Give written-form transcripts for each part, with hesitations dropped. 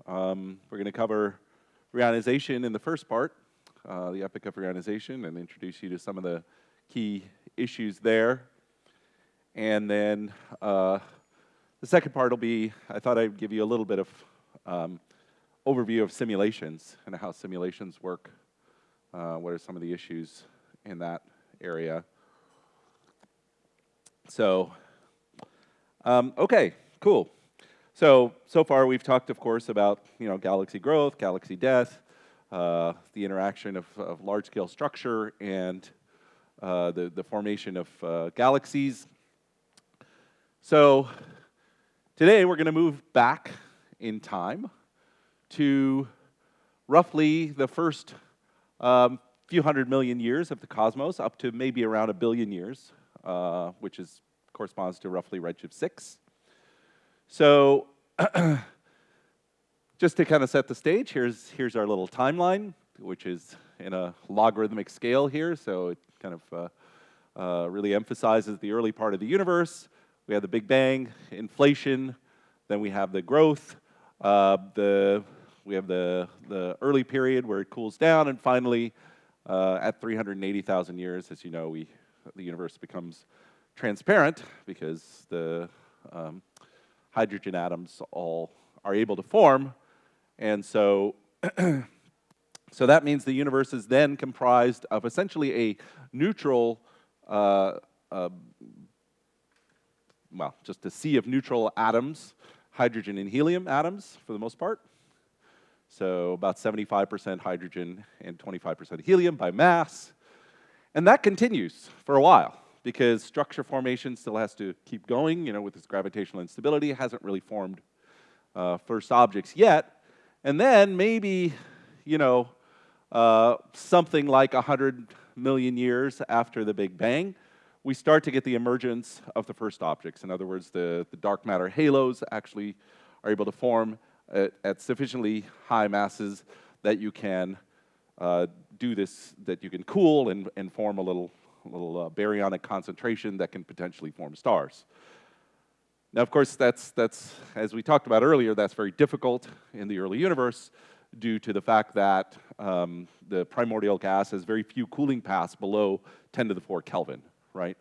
We're going to cover reionization in the first part, the epoch of reionization, and introduce you to some of the key issues there. And then the second part will be, I thought I'd give you a little bit of overview of simulations and how simulations work. What are some of the issues in that area? So, okay, cool. So far we've talked, of course, about galaxy growth, galaxy death, the interaction of large-scale structure, and the formation of galaxies. So today we're going to move back in time to roughly the first few hundred million years of the cosmos, up to maybe around 1 billion years, which corresponds to roughly redshift 6. So just to kind of set the stage, here's our little timeline, which is in a logarithmic scale here, so it kind of really emphasizes the early part of the universe. We have the Big Bang, inflation, then we have the growth, we have the early period where it cools down, and finally, at 380,000 years, as you know, the universe becomes transparent because the hydrogen atoms all are able to form, and so so that means the universe is then comprised of essentially a neutral, well, just a sea of neutral atoms, hydrogen and helium atoms for the most part. So about 75% hydrogen and 25% helium by mass. And that continues for a while because structure formation still has to keep going, with its gravitational instability. It hasn't really formed first objects yet. And then maybe, something like 100 million years after the Big Bang, we start to get the emergence of the first objects. In other words, the dark matter halos actually are able to form at sufficiently high masses that you can do this, that you can cool and form a little baryonic concentration that can potentially form stars. Now, of course, that's as we talked about earlier, that's very difficult in the early universe due to the fact that the primordial gas has very few cooling paths below 10 to the 4 Kelvin, right?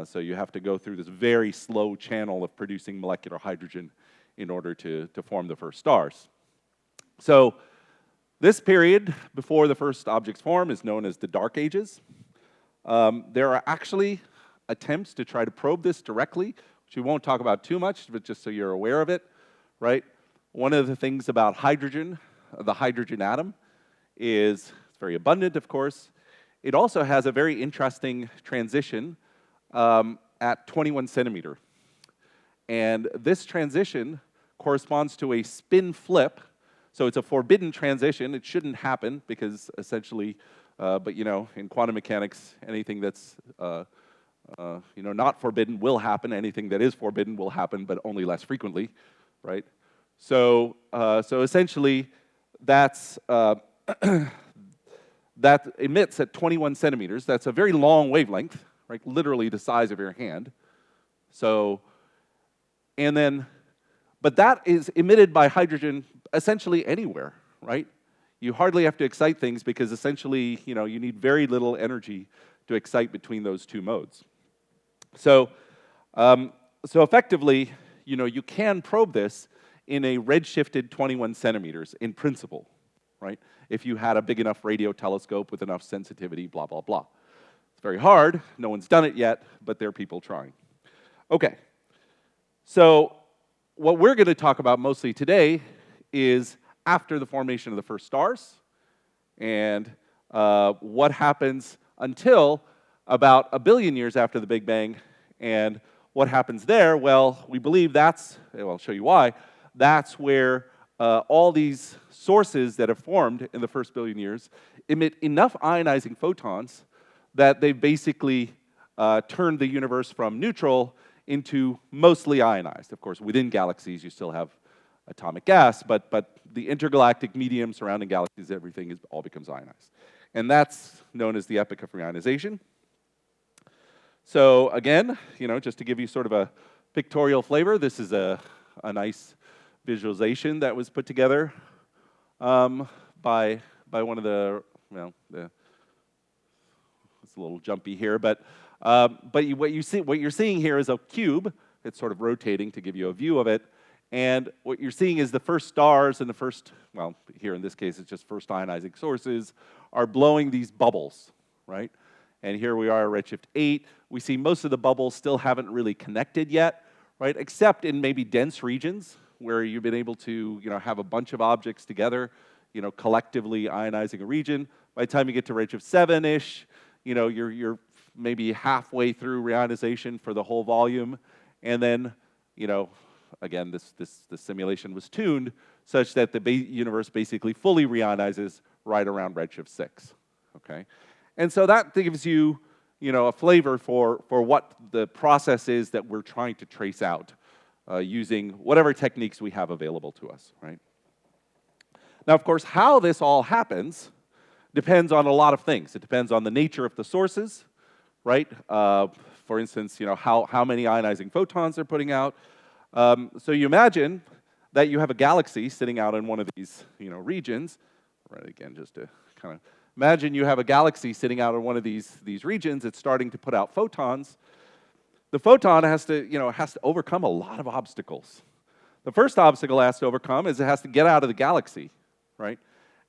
So you have to go through this very slow channel of producing molecular hydrogen in order to form the first stars. So this period before the first objects form is known as the Dark Ages. There are actually attempts to try to probe this directly, which we won't talk about too much, but just so you're aware of it, right? One of the things about hydrogen, the hydrogen atom, is it's very abundant, of course. It also has a very interesting transition at 21 centimeter. And this transition corresponds to a spin flip. So it's a forbidden transition. It shouldn't happen because essentially, but in quantum mechanics, anything that's not forbidden will happen. Anything that is forbidden will happen, but only less frequently, right? So essentially, that's that emits at 21 centimeters. That's a very long wavelength, right? Literally the size of your hand. So, but that is emitted by hydrogen essentially anywhere, right? You hardly have to excite things because essentially, you need very little energy to excite between those two modes. So effectively, you can probe this in a redshifted 21 centimeters in principle, right? If you had a big enough radio telescope with enough sensitivity, blah, blah, blah. It's very hard. No one's done it yet, but there are people trying. Okay. So what we're going to talk about mostly today is after the formation of the first stars and what happens until about 1 billion years after the Big Bang. And what happens there? Well, we believe I'll show you why, that's where all these sources that have formed in the first 1 billion years emit enough ionizing photons that they basically turned the universe from neutral into mostly ionized. Of course, within galaxies, you still have atomic gas, but the intergalactic medium surrounding galaxies, everything all becomes ionized. And that's known as the epoch of reionization. So again, just to give you sort of a pictorial flavor, this is a nice visualization that was put together by one of the, well, it's a little jumpy here, but what you're seeing here is a cube. It's sort of rotating to give you a view of it. And what you're seeing is the first stars and the first, well, here in this case it's just first ionizing sources, are blowing these bubbles, right? And here we are at redshift 8. We see most of the bubbles still haven't really connected yet, right? Except in maybe dense regions where you've been able to, have a bunch of objects together, collectively ionizing a region. By the time you get to redshift 7-ish, you're maybe halfway through reionization for the whole volume. And then, again, this simulation was tuned such that the universe basically fully reionizes right around redshift 6, okay? And so that gives you, a flavor for what the process is that we're trying to trace out using whatever techniques we have available to us, right? Now, of course, how this all happens depends on a lot of things. It depends on the nature of the sources, right? For instance, how many ionizing photons they're putting out. So you imagine that you have a galaxy sitting out in one of these, regions. Right, again, just to kind of imagine you have a galaxy sitting out in one of these regions. It's starting to put out photons. The photon has to overcome a lot of obstacles. The first obstacle it has to overcome is it has to get out of the galaxy, right?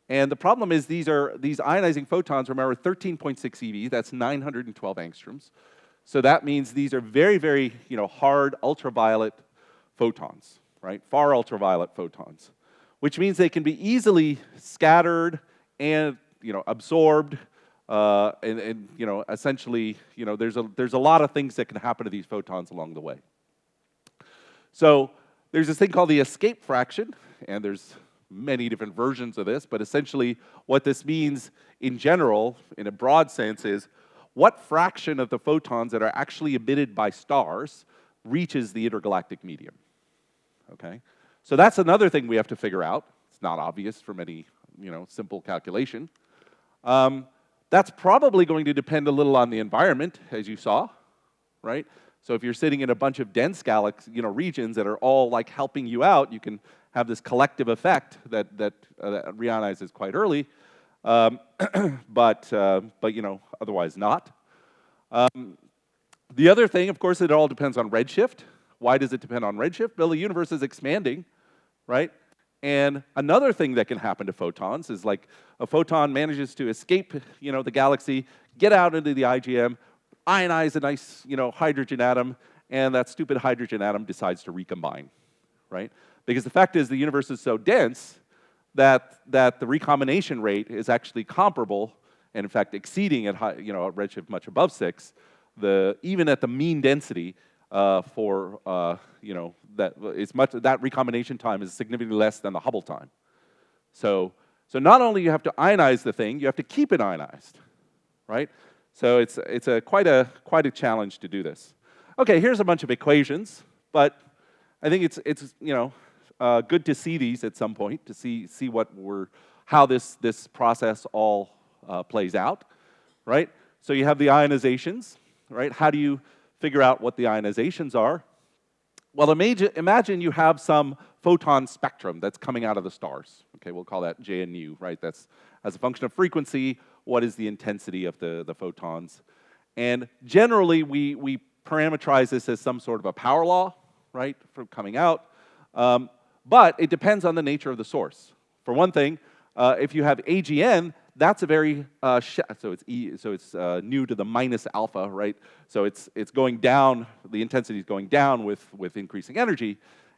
And the problem is these ionizing photons, remember 13.6 eV, that's 912 angstroms. So that means these are very, very hard ultraviolet photons, right? Far ultraviolet photons, which means they can be easily scattered and absorbed, and essentially there's a lot of things that can happen to these photons along the way. So there's this thing called the escape fraction, and there's many different versions of this, but essentially what this means in general, in a broad sense, is what fraction of the photons that are actually emitted by stars reaches the intergalactic medium, okay? So that's another thing we have to figure out. It's not obvious from any, simple calculation. That's probably going to depend a little on the environment, as you saw, right? So if you're sitting in a bunch of dense regions that are all like helping you out, you can have this collective effect that reionizes quite early, but otherwise not. The other thing, of course, it all depends on redshift. Why does it depend on redshift? Well, the universe is expanding, right? And another thing that can happen to photons is like a photon manages to escape, the galaxy, get out into the IGM, ionize a nice, hydrogen atom, and that stupid hydrogen atom decides to recombine, right? Because the fact is the universe is so dense that the recombination rate is actually comparable, and in fact exceeding at a redshift much above 6, even at the mean density that recombination time is significantly less than the Hubble time. So not only you have to ionize the thing, you have to keep it ionized, right? So it's quite a challenge to do this. Okay, here's a bunch of equations, but I think it's good to see these at some point to see how this process all plays out, right? So you have the ionizations, right? How do you figure out what the ionizations are? Well, imagine you have some photon spectrum that's coming out of the stars. Okay, we'll call that J and nu, right? That's as a function of frequency, what is the intensity of the photons? And generally, we parameterize this as some sort of a power law, right, from coming out. But it depends on the nature of the source. For one thing, if you have AGN, that's a very so it's nu to the minus alpha, right? So it's going down. The intensity is going down with increasing energy,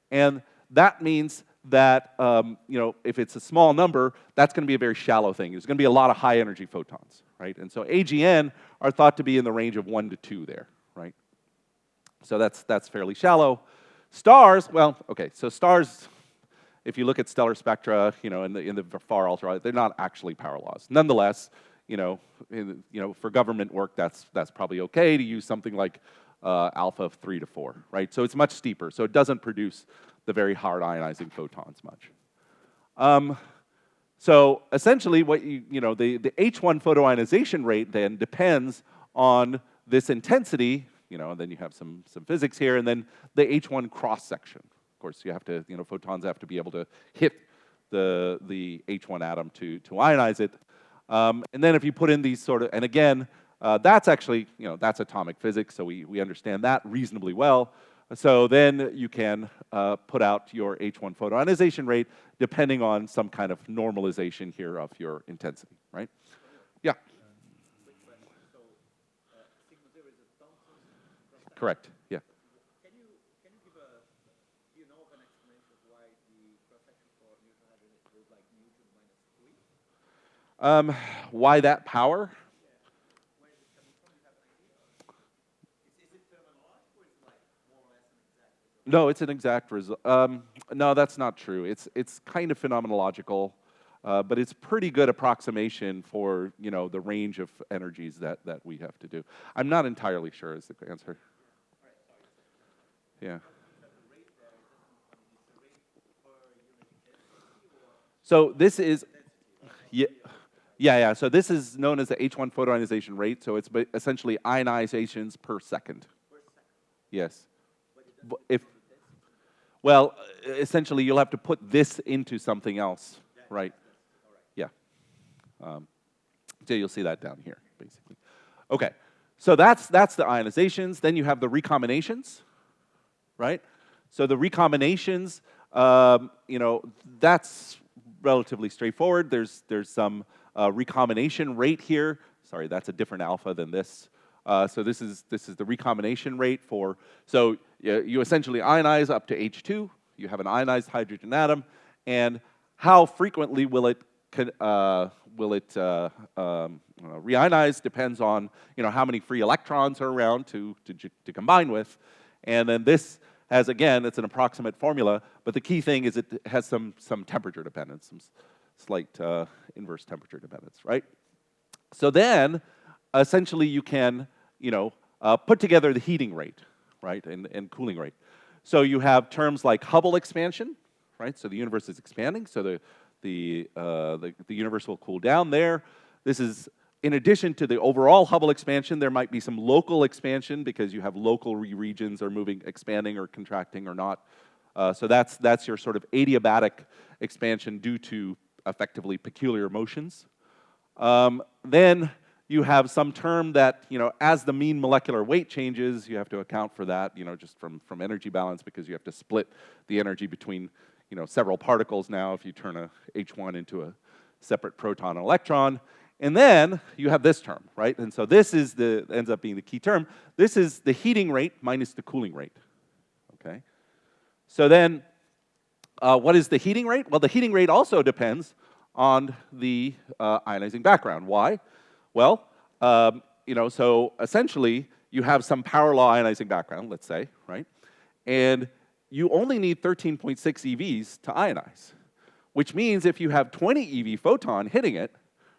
and that means that if it's a small number, that's going to be a very shallow thing. There's going to be a lot of high energy photons, right? And so AGN are thought to be in the range of 1 to 2 there, right? So that's fairly shallow. Stars, well, okay, so stars, if you look at stellar spectra, in the far ultraviolet, they're not actually power laws. Nonetheless, for government work, that's probably okay to use something like alpha of 3 to 4, right? So it's much steeper, so it doesn't produce the very hard ionizing photons much. So essentially, the H1 photoionization rate then depends on this intensity, and then you have some physics here, and then the H1 cross section, Of course, you have to, photons have to be able to hit the H1 atom to ionize it. And then if you put in these sort of, and again, that's actually, that's atomic physics, so we understand that reasonably well. So then you can put out your H1 photoionization rate depending on some kind of normalization here of your intensity, right? Yeah. Correct. Yeah. Can you give a, do you know of an explanation of why the cross-section for neutron hydrogen is like Newton minus 3? Why that power? Yeah. Where is it coming from? Do you have an idea? Is it phenomenological or is it like more or less an exact result? No, it's an exact result. No, that's not true. It's kind of phenomenological, but it's pretty good approximation for the range of energies that we have to do. I'm not entirely sure is the answer. Yeah. So this is, yeah. So this is known as the H1 photoionization rate. So it's essentially ionizations per second. Yes. Well, essentially you'll have to put this into something else, right? Yeah. So you'll see that down here, basically. Okay. So that's the ionizations. Then you have the recombinations. Right? So the recombinations, that's relatively straightforward. There's some recombination rate here. Sorry, that's a different alpha than this. So this is the recombination rate for, so you essentially ionize up to H2. You have an ionized hydrogen atom. And how frequently will it reionize depends on how many free electrons are around to combine with. And then this has, again, it's an approximate formula, but the key thing is it has some temperature dependence, some slight inverse temperature dependence, right? So then, essentially, you can, put together the heating rate, right, and cooling rate. So you have terms like Hubble expansion, right? So the universe is expanding, so the universe will cool down there. This is, in addition to the overall Hubble expansion, there might be some local expansion because you have local regions are moving, expanding or contracting or not. So that's your sort of adiabatic expansion due to effectively peculiar motions. Then you have some term that, as the mean molecular weight changes, you have to account for that, just from energy balance because you have to split the energy between, several particles now if you turn a H1 into a separate proton and electron. And then you have this term, right? And so this is ends up being the key term. This is the heating rate minus the cooling rate, okay? So then, what is the heating rate? Well, the heating rate also depends on the ionizing background. Why? Well, so essentially, you have some power law ionizing background, let's say, right? And you only need 13.6 EVs to ionize, which means if you have 20 EV photon hitting it,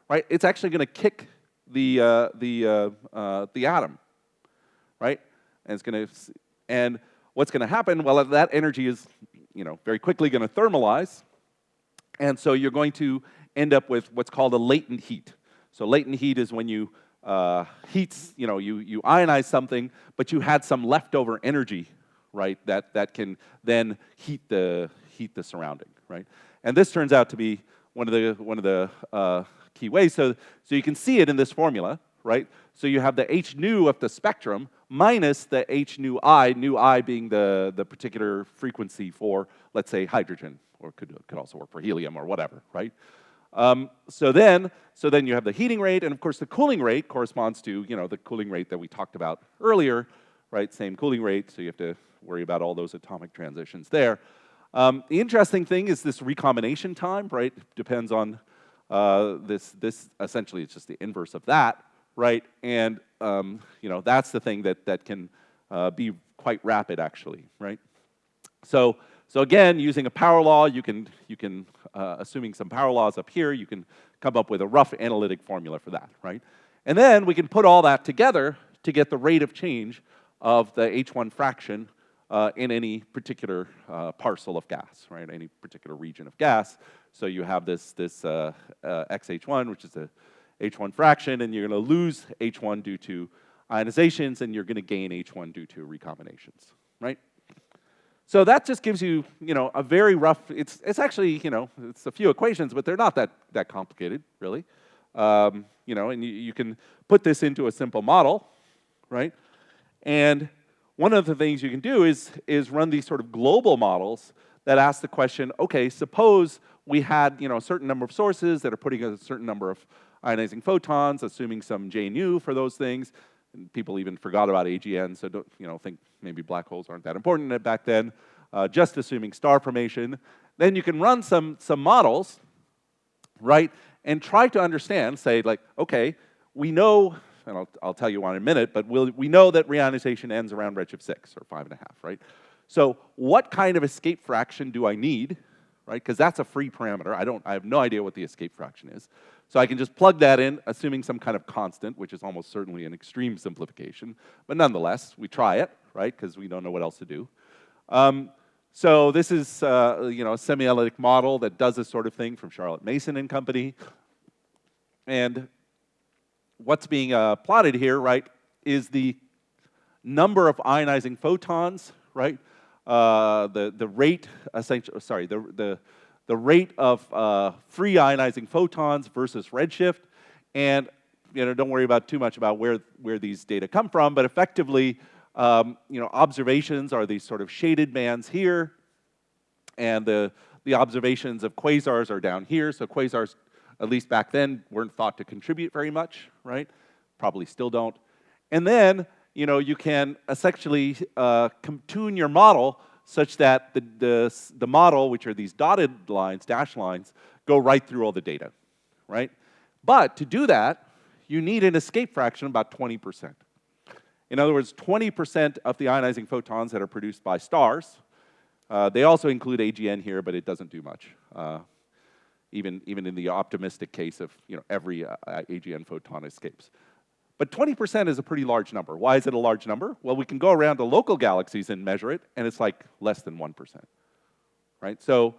right, it's actually going to kick the atom, right? And what's going to happen? Well, that energy is, very quickly going to thermalize, and so you're going to end up with what's called a latent heat. So latent heat is when you you ionize something, but you had some leftover energy, right? That can then heat the surrounding, right? And this turns out to be one of the key ways. So you can see it in this formula, right? So you have the H nu of the spectrum minus the H nu I being the particular frequency for, let's say, hydrogen, or could also work for helium or whatever, right? So then you have the heating rate, and of course the cooling rate corresponds to the cooling rate that we talked about earlier, right? Same cooling rate, so you have to worry about all those atomic transitions there. The interesting thing is this recombination time, right? Depends on this essentially it's just the inverse of that, right? And that's the thing that can be quite rapid actually, right? So again, using a power law, you can assuming some power laws up here, you can come up with a rough analytic formula for that, right? And then we can put all that together to get the rate of change of the H1 fraction in any particular parcel of gas, right? Any particular region of gas. So you have this XH1, which is the H1 fraction, and you're going to lose H1 due to ionizations, and you're going to gain H1 due to recombinations, right? So that just gives you, a very rough, it's actually, it's a few equations, but they're not that complicated, really. And you can put this into a simple model, right? And one of the things you can do is run these sort of global models that ask the question, okay, suppose we had, a certain number of sources that are putting a certain number of ionizing photons, assuming some J and U for those things. And people even forgot about AGN, so don't, think maybe black holes aren't that important back then. Just assuming star formation. Then you can run some models, right, and try to understand, say, like, okay, we know, and I'll tell you why in a minute, but we know that reionization ends around redshift 6 or 5.5, right? So what kind of escape fraction do I need, right? Because that's a free parameter. I have no idea what the escape fraction is. So I can just plug that in, assuming some kind of constant, which is almost certainly an extreme simplification. But nonetheless, we try it, right? Because we don't know what else to do. So this is a semi-analytic model that does this sort of thing from Charlotte Mason and company. And what's being plotted here, right, is the number of ionizing photons, right? The rate, essentially, sorry, the rate of free ionizing photons versus redshift, and don't worry about too much about where these data come from, but effectively, observations are these sort of shaded bands here, and the observations of quasars are down here. So quasars, at least back then, weren't thought to contribute very much, right? Probably still don't. And then, you can essentially tune your model such that the model, which are these dotted lines, dashed lines, go right through all the data, right? But to do that, you need an escape fraction of about 20%. In other words, 20% of the ionizing photons that are produced by stars. They also include AGN here, but it doesn't do much. Even in the optimistic case of every AGN photon escapes. But 20% is a pretty large number. Why is it a large number? Well, we can go around to local galaxies and measure it, and it's like less than 1%. Right? So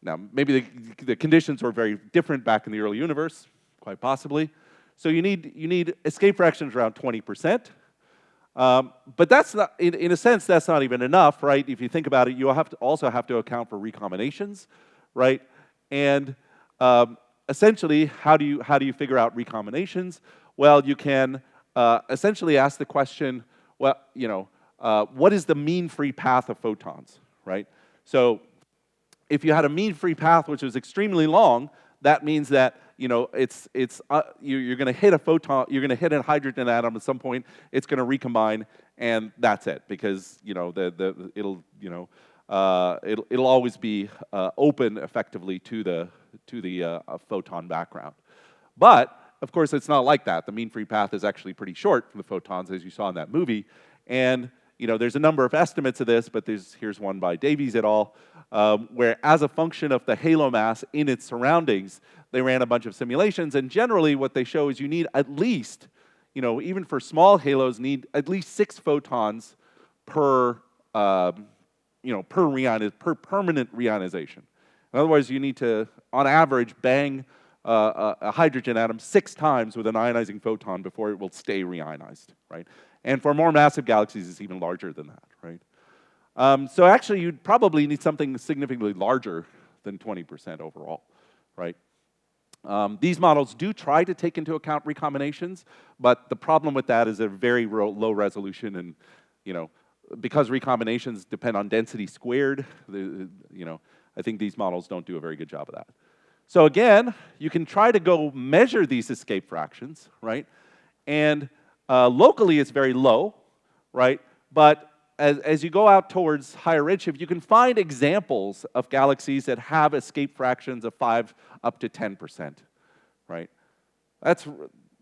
now maybe the conditions were very different back in the early universe, quite possibly. So you need escape fractions around 20%. But that's not, in a sense, that's not even enough, right? If you think about it, you also have to account for recombinations, right? And essentially, how do you figure out recombinations? Well, you can essentially ask the question, well, what is the mean free path of photons, right? So if you had a mean free path which was extremely long, that means that you're going to hit a photon, you're going to hit a hydrogen atom at some point. It's going to recombine, and that's it, because it'll always be open effectively to the photon background. But of course, it's not like that. The mean free path is actually pretty short for the photons, as you saw in that movie. And there's a number of estimates of this, but here's one by Davies et al., where as a function of the halo mass in its surroundings, they ran a bunch of simulations. And generally, what they show is you need at least, even for small halos, need at least 6 photons per permanent reionization. In other words, you need to, on average, bang a hydrogen atom 6 times with an ionizing photon before it will stay reionized, right? And for more massive galaxies, it's even larger than that, right? So actually, you'd probably need something significantly larger than 20% overall, right? These models do try to take into account recombinations, but the problem with that is they're very low resolution, and because recombinations depend on density squared, I think these models don't do a very good job of that. So again, you can try to go measure these escape fractions, right? And locally, it's very low, right? But as you go out towards higher redshift, you can find examples of galaxies that have escape fractions of 5 up to 10%, right? That's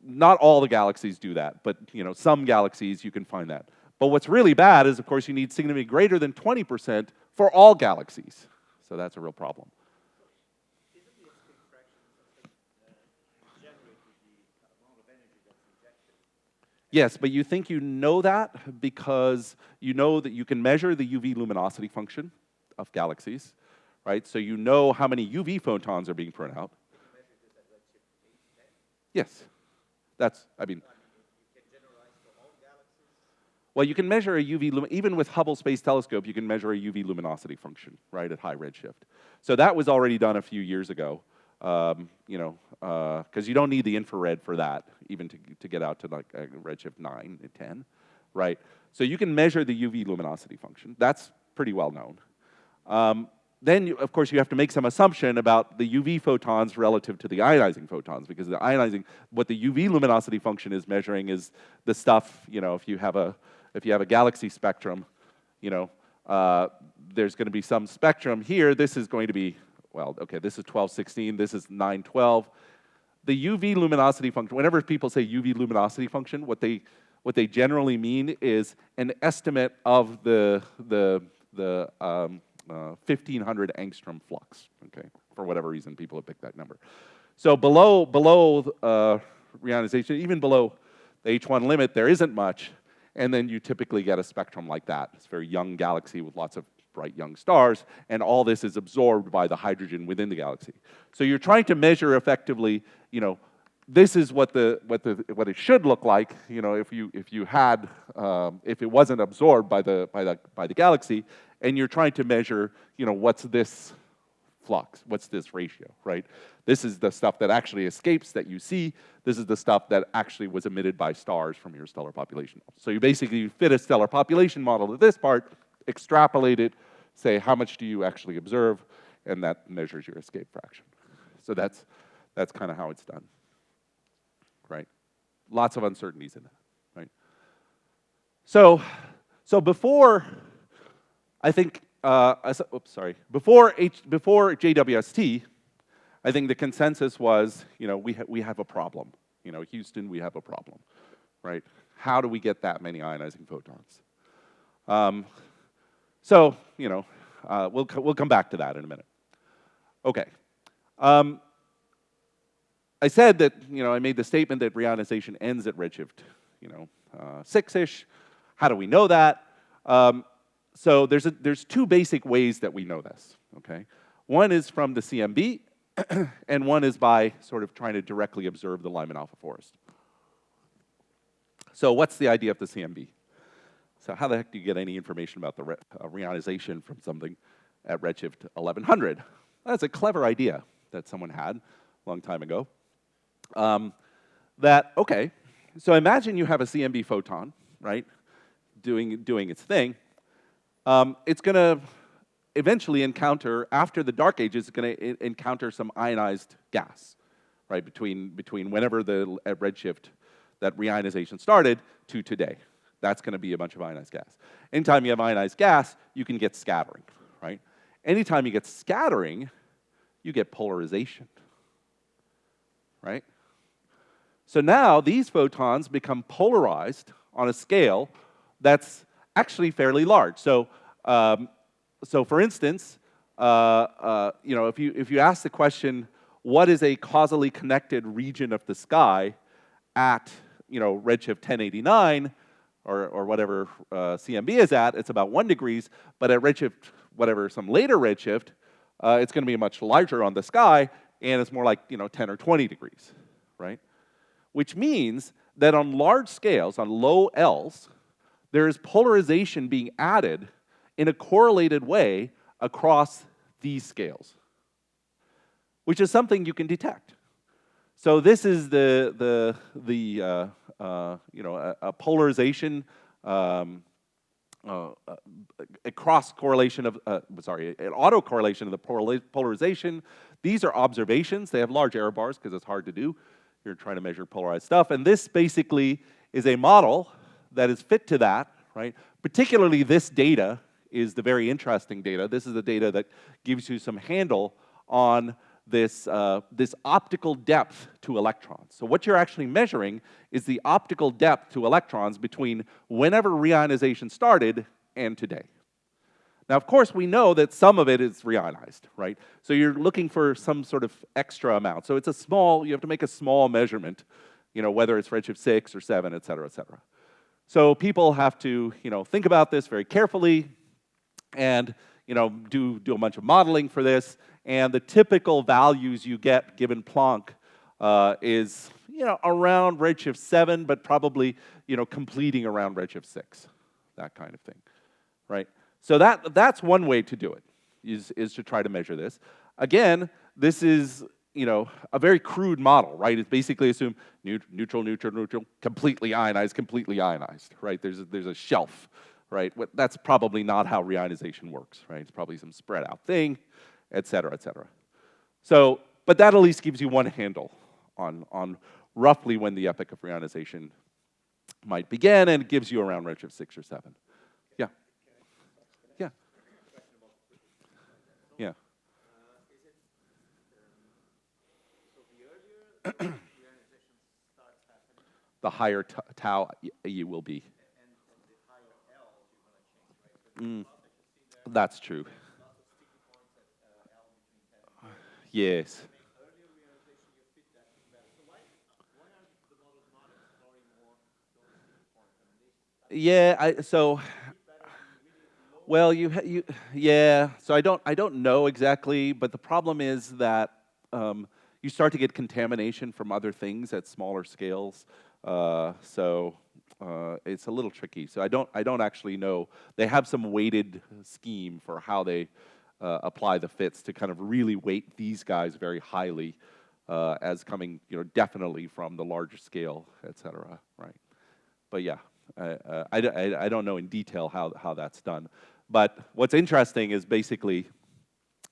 not all the galaxies do that, but some galaxies you can find that. But what's really bad is, of course, you need significantly greater than 20% for all galaxies. So that's a real problem. Yes, but you think you know that because you know that you can measure the UV luminosity function of galaxies, right? So you know how many UV photons are being thrown out. Yes, that's, I mean. You can generalize for all galaxies? Well, you can measure a UV, even with Hubble Space Telescope, you can measure a UV luminosity function, right, at high redshift. So that was already done a few years ago, you know, because you don't need the infrared for that, even to get out to like redshift 9 and 10, right? So you can measure the UV luminosity function. That's pretty well known. Then, of course, you have to make some assumption about the UV photons relative to the ionizing photons, because the ionizing, what the UV luminosity function is measuring is the stuff, you know, if you have a galaxy spectrum, you know, there's going to be some spectrum here. This is going to be, well, okay, this is 1216, this is 912. The UV luminosity function, whenever people say UV luminosity function, what they generally mean is an estimate of the 1500 angstrom flux, okay? For whatever reason, people have picked that number. So below reionization, even below the H1 limit, there isn't much, and then you typically get a spectrum like that. It's a very young galaxy with lots of bright young stars, and all this is absorbed by the hydrogen within the galaxy. So you're trying to measure effectively, you know, this is what it should look like, you know, if it wasn't absorbed by the galaxy, and you're trying to measure, you know, what's this flux, what's this ratio, right? This is the stuff that actually escapes that you see. This is the stuff that actually was emitted by stars from your stellar population. So you basically fit a stellar population model to this part, extrapolate it, say how much do you actually observe, and that measures your escape fraction. So that's kind of how it's done. Right? Lots of uncertainties in that, right? So before, I think, before JWST, I think the consensus was, you know, we have a problem. You know, Houston, we have a problem, right? How do we get that many ionizing photons? So, you know, we'll come back to that in a minute. Okay. I said that, you know, I made the statement that reionization ends at redshift, you know, 6-ish. How do we know that? So there's two basic ways that we know this, okay? One is from the CMB, and one is by sort of trying to directly observe the Lyman alpha forest. So what's the idea of the CMB? So how the heck do you get any information about the reionization from something at redshift 1100? That's a clever idea that someone had a long time ago. Okay, so imagine you have a CMB photon, right, doing its thing. It's going to eventually encounter, after the dark ages, it's going to encounter some ionized gas, right, between whenever at redshift that reionization started to today. That's going to be a bunch of ionized gas. Anytime you have ionized gas, you can get scattering, right? Anytime you get scattering, you get polarization, right? So now these photons become polarized on a scale that's actually fairly large. So, for instance, you know, if you ask the question, what is a causally connected region of the sky at, you know, redshift 1089 or whatever CMB is at, it's about 1 degree, but at redshift whatever some later redshift, it's going to be much larger on the sky, and it's more like, you know, 10 or 20 degrees, right? Which means that on large scales, on low Ls, there is polarization being added in a correlated way across these scales, which is something you can detect. So this is the you know, a polarization, a cross correlation of, an autocorrelation of the polarization. These are observations. They have large error bars because it's hard to do. You're trying to measure polarized stuff, and this basically is a model that is fit to that, right? Particularly this data is the very interesting data. This is the data that gives you some handle on this, this optical depth to electrons. So what you're actually measuring is the optical depth to electrons between whenever reionization started and today. Now, of course, we know that some of it is reionized, right? So you're looking for some sort of extra amount. So it's a small, you have to make a small measurement, you know, whether it's redshift 6 or 7, et cetera, et cetera. So people have to, you know, think about this very carefully and, you know, do a bunch of modeling for this. And the typical values you get given Planck is, you know, around redshift 7, but probably, you know, completing around redshift 6, that kind of thing, right? So that's one way to do it, is to try to measure this. Again, this is, you know, a very crude model, right? It's basically assume neutral, neutral, neutral, completely ionized, right? There's a shelf, right? That's probably not how reionization works, right? It's probably some spread out thing, et cetera, et cetera. So, but that at least gives you one handle on roughly when the epoch of reionization might begin, and it gives you around redshift 6 or 7. Yeah. Yeah. Yeah. Is it so the earlier reionization starts happening, The higher tau you will be. and the higher L you're going to change, right? So there's a lot that you see there. That's true. Lots of sticky points at L between 10 and 30. Yes. To make earlier reionization, you fit that better. So why are the models not exploring more those sticky points? I mean, Yeah. So. better than really low. Well, yeah. So I don't know exactly, but the problem is that you start to get contamination from other things at smaller scales. So it's a little tricky. So I don't actually know. They have some weighted scheme for how they apply the fits to kind of really weight these guys very highly as coming, you know, definitely from the larger scale, et cetera, right? But yeah, I don't know in detail how that's done. But what's interesting is basically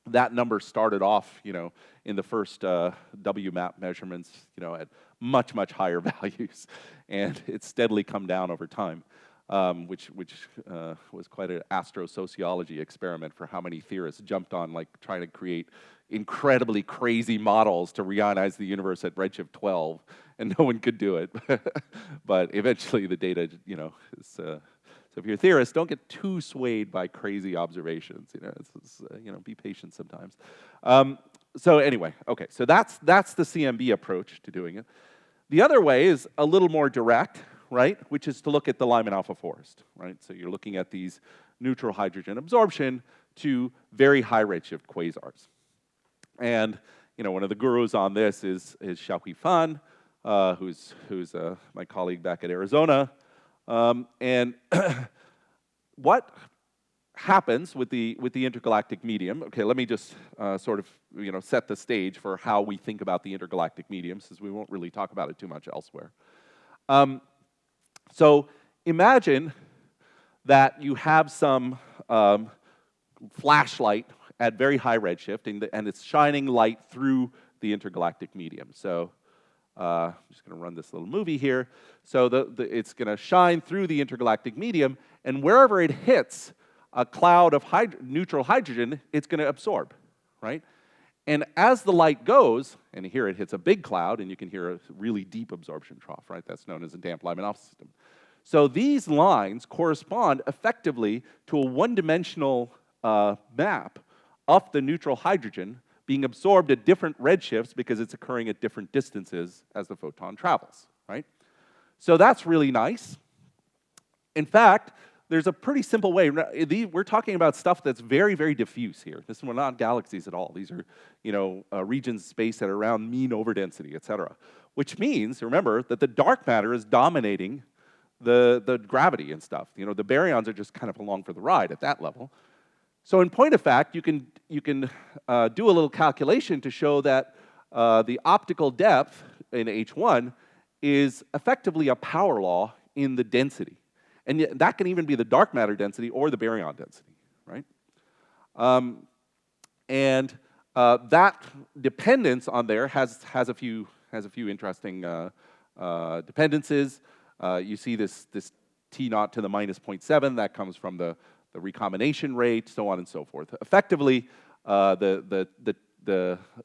that number started off, you know, in the first WMAP measurements, you know, at much, much higher values. And it's steadily come down over time, which was quite an astrosociology experiment for how many theorists jumped on, like, trying to create incredibly crazy models to reionize the universe at redshift 12, and no one could do it. But eventually the data, you know, is, so if you're a theorist, don't get too swayed by crazy observations. You know, you know, be patient sometimes. So anyway, okay, so that's the CMB approach to doing it. The other way is a little more direct, right, which is to look at the Lyman alpha forest, right? So you're looking at these neutral hydrogen absorption to very high redshift quasars. And you know, one of the gurus on this is Xiaohui Fan, who's my colleague back at Arizona. And what happens with the intergalactic medium? Okay, let me just sort of, you know, set the stage for how we think about the intergalactic medium, since we won't really talk about it too much elsewhere. So imagine that you have some flashlight at very high redshift, and it's shining light through the intergalactic medium. So I'm just going to run this little movie here. So it's going to shine through the intergalactic medium, and wherever it hits a cloud of neutral hydrogen, it's going to absorb, right? And as the light goes, and here it hits a big cloud, and you can hear a really deep absorption trough, right? That's known as a damp Lyman alpha system. So these lines correspond effectively to a one-dimensional map of the neutral hydrogen being absorbed at different redshifts because it's occurring at different distances as the photon travels, right? So that's really nice. In fact, there's a pretty simple way. We're talking about stuff that's very, very diffuse here. We're not galaxies at all. These are, you know, regions of space that are around mean overdensity, et cetera. Which means, remember, that the dark matter is dominating the gravity and stuff. You know, the baryons are just kind of along for the ride at that level. So in point of fact, you can do a little calculation to show that the optical depth in H1 is effectively a power law in the density. And yet that can even be the dark matter density or the baryon density, right? That dependence on there has a few interesting dependencies. You see this T naught to the minus 0.7, that comes from the recombination rate, so on and so forth. Effectively,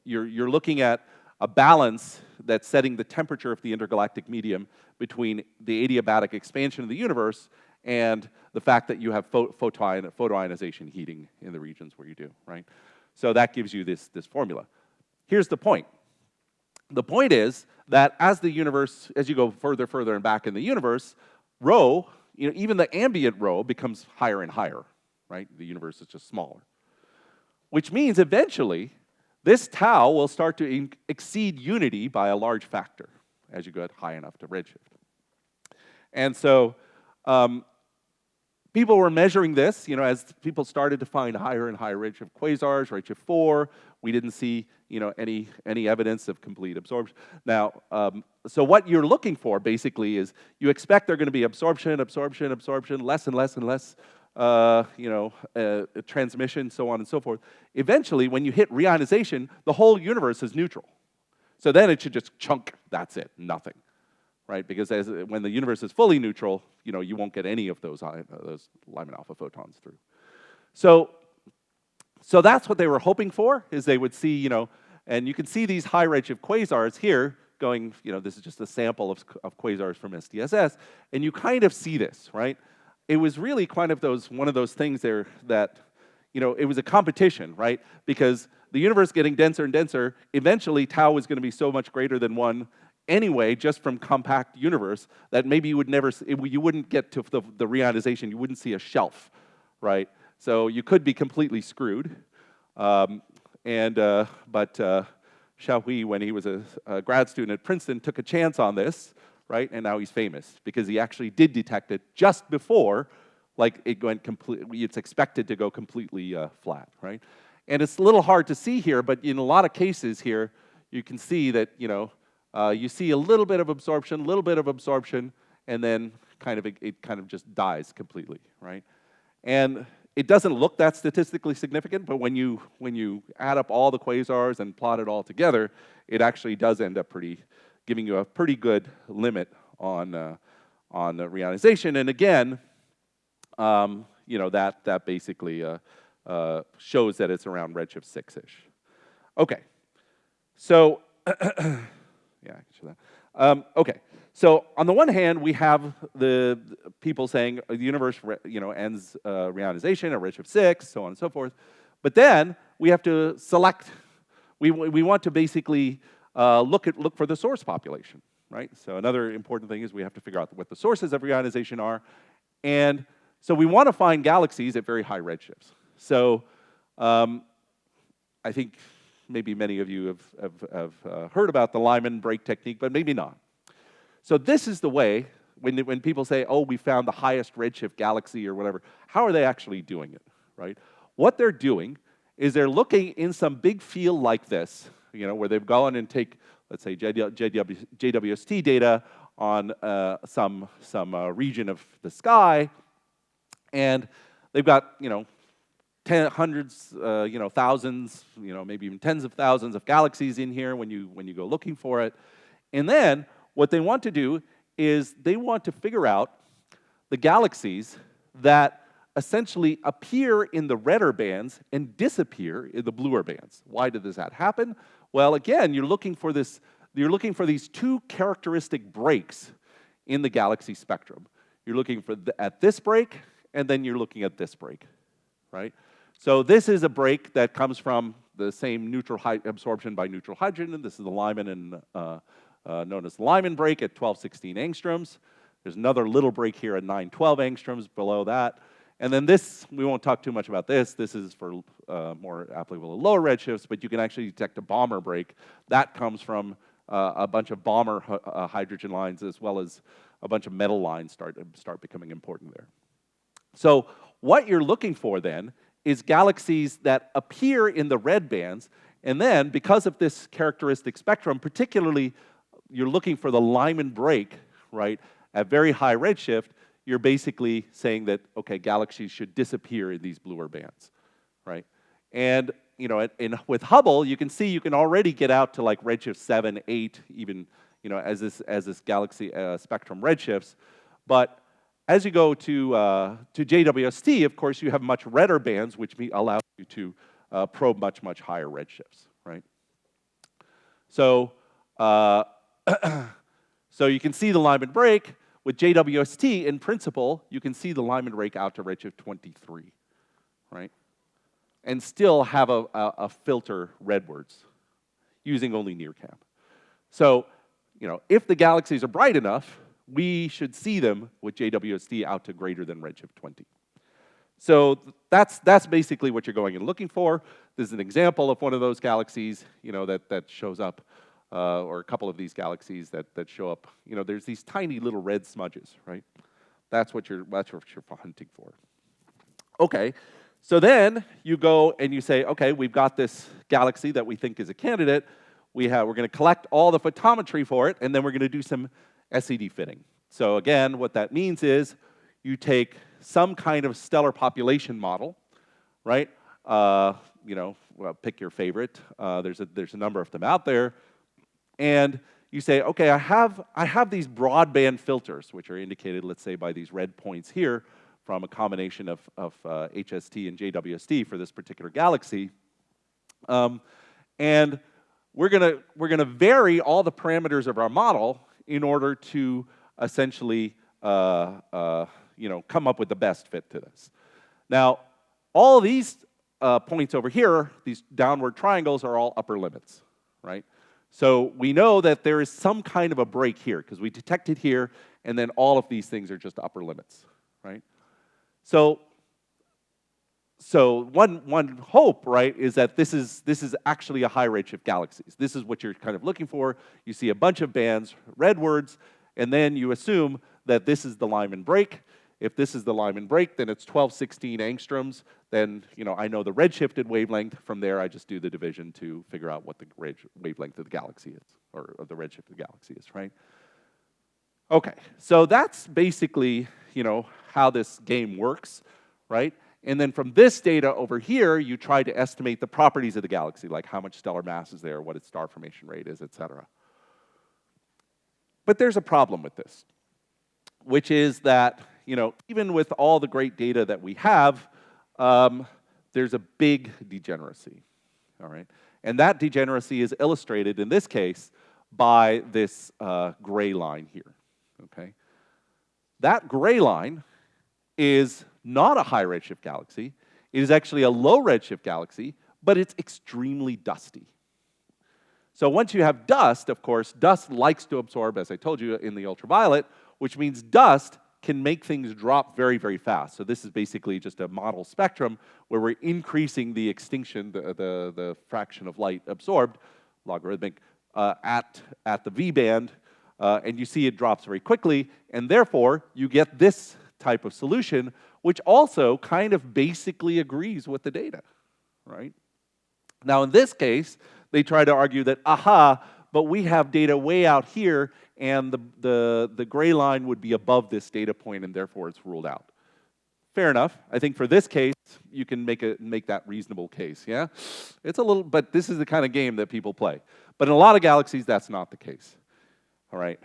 you're looking at a balance that's setting the temperature of the intergalactic medium between the adiabatic expansion of the universe and the fact that you have photoionization heating in the regions where you do, right? So that gives you this formula. Here's the point. The point is that as the universe, as you go further and back in the universe, rho, you know, even the ambient rho becomes higher and higher, right? The universe is just smaller. Which means eventually, this tau will start to exceed unity by a large factor as you get high enough to redshift. And so people were measuring this, as people started to find higher and higher redshift quasars, redshift 4. We didn't see, any evidence of complete absorption. Now, so what you're looking for basically is you expect there are going to be absorption, absorption, absorption, less and less and less, transmission, so on and so forth. Eventually, when you hit reionization, the whole universe is neutral. So then it should just chunk. That's it, nothing. Right? Because when the universe is fully neutral, you won't get any of those Lyman alpha photons through. So that's what they were hoping for, is they would see, and you can see these high redshift quasars here going, this is just a sample of quasars from SDSS, and you kind of see this, right? It was really kind of one of those things there that, it was a competition, right? Because the universe getting denser and denser, eventually tau is going to be so much greater than 1 anyway, just from compact universe, that maybe you wouldn't get to the reionization, you wouldn't see a shelf, right? So you could be completely screwed. But Xiaohui, when he was a grad student at Princeton, took a chance on this, right? And now he's famous because he actually did detect it just before, like it went it's expected to go completely flat, right? And it's a little hard to see here, but in a lot of cases here, you can see that, you see a little bit of absorption, and then it kind of just dies completely, right? And it doesn't look that statistically significant, but when you add up all the quasars and plot it all together, it actually does end up giving you a pretty good limit on the reionization. And again, that basically shows that it's around redshift 6-ish. Okay, so yeah, I can show that. Okay, so on the one hand, we have the people saying the universe, ends reionization at redshift 6, so on and so forth. But then we have to select. We want to basically look for the source population, right? So another important thing is we have to figure out what the sources of reionization are, and so we want to find galaxies at very high redshifts. So I think maybe many of you have heard about the Lyman break technique, but maybe not. So this is the way, when people say, oh, we found the highest redshift galaxy or whatever, how are they actually doing it, right? What they're doing is they're looking in some big field like this, where they've gone and take, let's say, JWST data on some region of the sky, and they've got, hundreds, thousands, maybe even tens of thousands of galaxies in here when you go looking for it. And then what they want to do is they want to figure out the galaxies that essentially appear in the redder bands and disappear in the bluer bands. Why does that happen? Well, again, you're looking for these two characteristic breaks in the galaxy spectrum. You're looking at this break, and then you're looking at this break, right? So this is a break that comes from the same neutral absorption by neutral hydrogen, and this is the Lyman and known as the Lyman break at 1216 angstroms. There's another little break here at 912 angstroms below that. And then this, we won't talk too much about this. This is for more applicable to lower redshifts, but you can actually detect a Balmer break. That comes from a bunch of Balmer hydrogen lines, as well as a bunch of metal lines start becoming important there. So what you're looking for then is galaxies that appear in the red bands, and then because of this characteristic spectrum, particularly you're looking for the Lyman break, right, at very high redshift, you're basically saying that, okay, galaxies should disappear in these bluer bands, right? And with Hubble, you can see you can already get out to like redshift 7, 8, even as this galaxy spectrum redshifts. But as you go to JWST, of course, you have much redder bands, which allow you to probe much, much higher redshifts, right? So, so you can see the Lyman break. With JWST, in principle, you can see the Lyman break out to redshift 23, right? And still have a filter redwards using only NIRCam. So, if the galaxies are bright enough, we should see them with JWST out to greater than redshift 20. So that's basically what you're going and looking for. This is an example of one of those galaxies, that shows up, or a couple of these galaxies that show up. There's these tiny little red smudges, right? That's what you're hunting for. Okay, so then you go and you say, okay, we've got this galaxy that we think is a candidate. We're going to collect all the photometry for it, and then we're going to do some SED fitting. So again, what that means is you take some kind of stellar population model, right? You know, well, pick your favorite. There's a number of them out there, and you say, okay, I have these broadband filters, which are indicated, let's say, by these red points here, from a combination of HST and JWST for this particular galaxy, and we're gonna vary all the parameters of our model in order to essentially you know, come up with the best fit to this. Now, all these points over here, these downward triangles, are all upper limits, right? So we know that there is some kind of a break here, because we detect it here, and then all of these things are just upper limits, right? So one hope, right, is that this is actually a high redshift galaxies. This is what you're kind of looking for. You see a bunch of bands, redwards, and then you assume that this is the Lyman break. If this is the Lyman break, then it's 1216 angstroms. Then, you know, I know the redshifted wavelength. From there, I just do the division to figure out what the wavelength of the galaxy is, or the redshifted galaxy is, right? Okay, so that's basically, you know, how this game works, right? And then from this data over here, you try to estimate the properties of the galaxy, like how much stellar mass is there, what its star formation rate is, et cetera. But there's a problem with this, which is that, you know, even with all the great data that we have, there's a big degeneracy, all right? And that degeneracy is illustrated, in this case, by this gray line here, okay? That gray line is not a high redshift galaxy. It is actually a low redshift galaxy, but it's extremely dusty. So once you have dust, of course, dust likes to absorb, as I told you, in the ultraviolet, which means dust can make things drop very, very fast. So this is basically just a model spectrum where we're increasing the extinction, the fraction of light absorbed, logarithmic, at the V band, and you see it drops very quickly, and therefore you get this type of solution, which also kind of basically agrees with the data, right? Now in this case, they try to argue that, aha, but we have data way out here, and the gray line would be above this data point, and therefore it's ruled out. Fair enough. I think for this case, you can make that reasonable case, yeah? It's a little, but this is the kind of game that people play. But in a lot of galaxies, that's not the case, all right?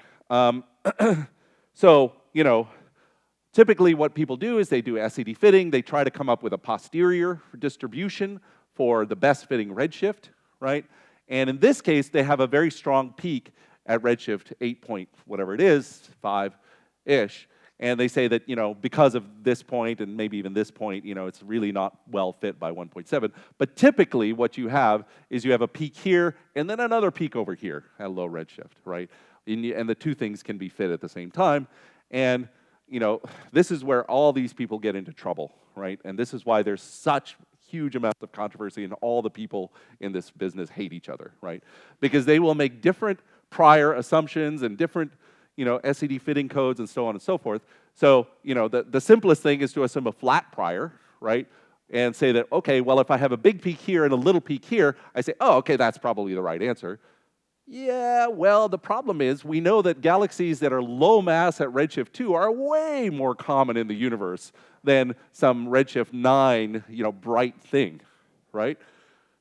So, you know, typically what people do is they do SED fitting. They try to come up with a posterior distribution for the best fitting redshift, right? And in this case, they have a very strong peak at redshift 8 point, whatever it is, 5-ish. And they say that, you know, because of this point and maybe even this point, you know, it's really not well fit by 1.7. But typically what you have is you have a peak here and then another peak over here at low redshift, right? And the two things can be fit at the same time. And, you know, this is where all these people get into trouble, right? And this is why there's such huge amounts of controversy and all the people in this business hate each other, right? Because they will make different prior assumptions and different, you know, SED fitting codes and so on and so forth. So, you know, the simplest thing is to assume a flat prior, right? And say that, okay, well, if I have a big peak here and a little peak here, I say, oh, okay, that's probably the right answer. Yeah, well, the problem is we know that galaxies that are low mass at redshift 2 are way more common in the universe than some redshift 9, you know, bright thing, right?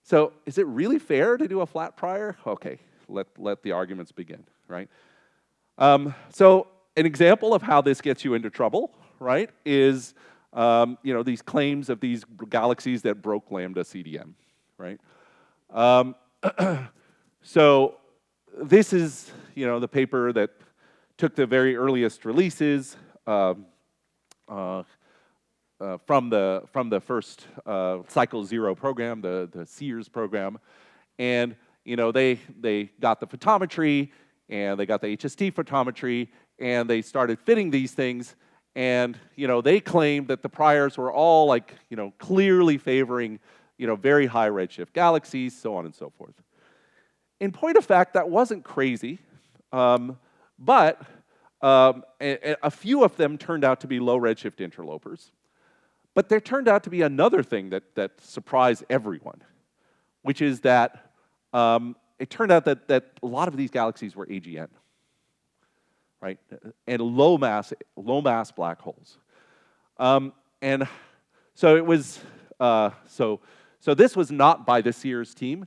So is it really fair to do a flat prior? Okay, let the arguments begin, right? So an example of how this gets you into trouble, right, is you know, these claims of these galaxies that broke lambda CDM, right? So this is, you know, the paper that took the very earliest releases from the first Cycle 0 program, the Sears program, and you know, they got the photometry and they got the HST photometry and they started fitting these things, and you know, they claimed that the priors were all like, you know, clearly favoring, you know, very high redshift galaxies, so on and so forth. In point of fact, that wasn't crazy, but a few of them turned out to be low redshift interlopers. But there turned out to be another thing that surprised everyone, which is that it turned out that a lot of these galaxies were AGN, right? And low mass black holes. And so it was, so this was not by the Sears team.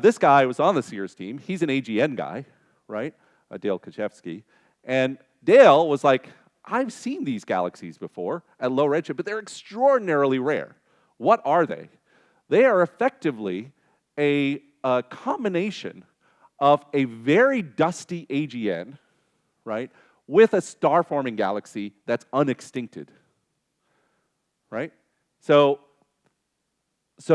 This guy was on the Sears team. He's an AGN guy, right? Dale Kachevsky. And Dale was like, I've seen these galaxies before at low redshift, but they're extraordinarily rare. What are they? They are effectively a combination of a very dusty AGN, right, with a star-forming galaxy that's unextincted, right? So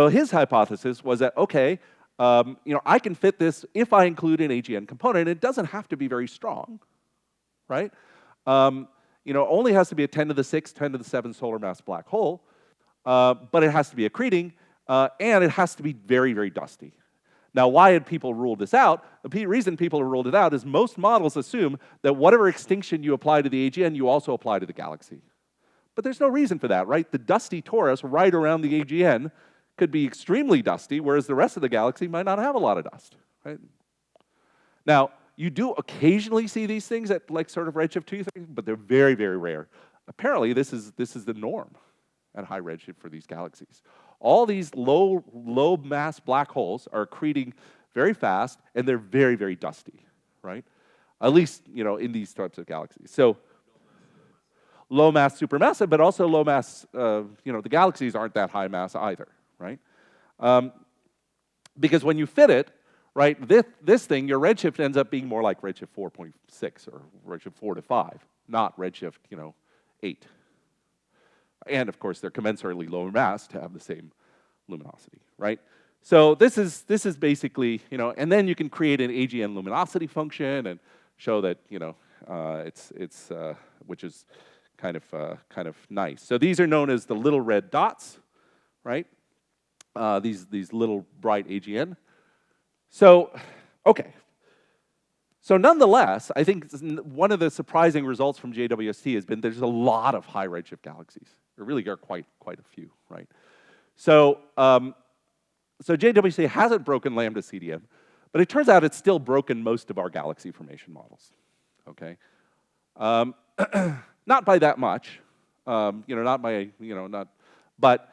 his hypothesis was that, okay, I can fit this if I include an AGN component. It doesn't have to be very strong, right? Only has to be a 10 to the 6, 10 to the 7 solar mass black hole, but it has to be accreting, and it has to be very, very dusty. Now, why had people ruled this out? The reason people have ruled it out is most models assume that whatever extinction you apply to the AGN, you also apply to the galaxy. But there's no reason for that, right? The dusty torus right around the AGN could be extremely dusty, whereas the rest of the galaxy might not have a lot of dust, right? Now, you do occasionally see these things at like sort of redshift 2, but they're very, very rare. Apparently, this is the norm at high redshift for these galaxies. All these low mass black holes are accreting very fast, and they're very, very dusty, right? At least, in these types of galaxies. So low mass supermassive, but also low mass, the galaxies aren't that high mass either, right? Because when you fit it, right, this thing, your redshift ends up being more like redshift 4.6 or redshift 4 to 5, not redshift, 8. And of course, they're commensurately lower mass to have the same luminosity, right? So this is basically, and then you can create an AGN luminosity function and show that, it's which is kind of nice. So these are known as the little red dots, right? These little bright AGN. So, okay. So nonetheless, I think one of the surprising results from JWST has been there's a lot of high redshift galaxies. There really are quite a few, right? So, so JWST hasn't broken lambda CDM, but it turns out it's still broken most of our galaxy formation models, okay? Not by that much, not by, but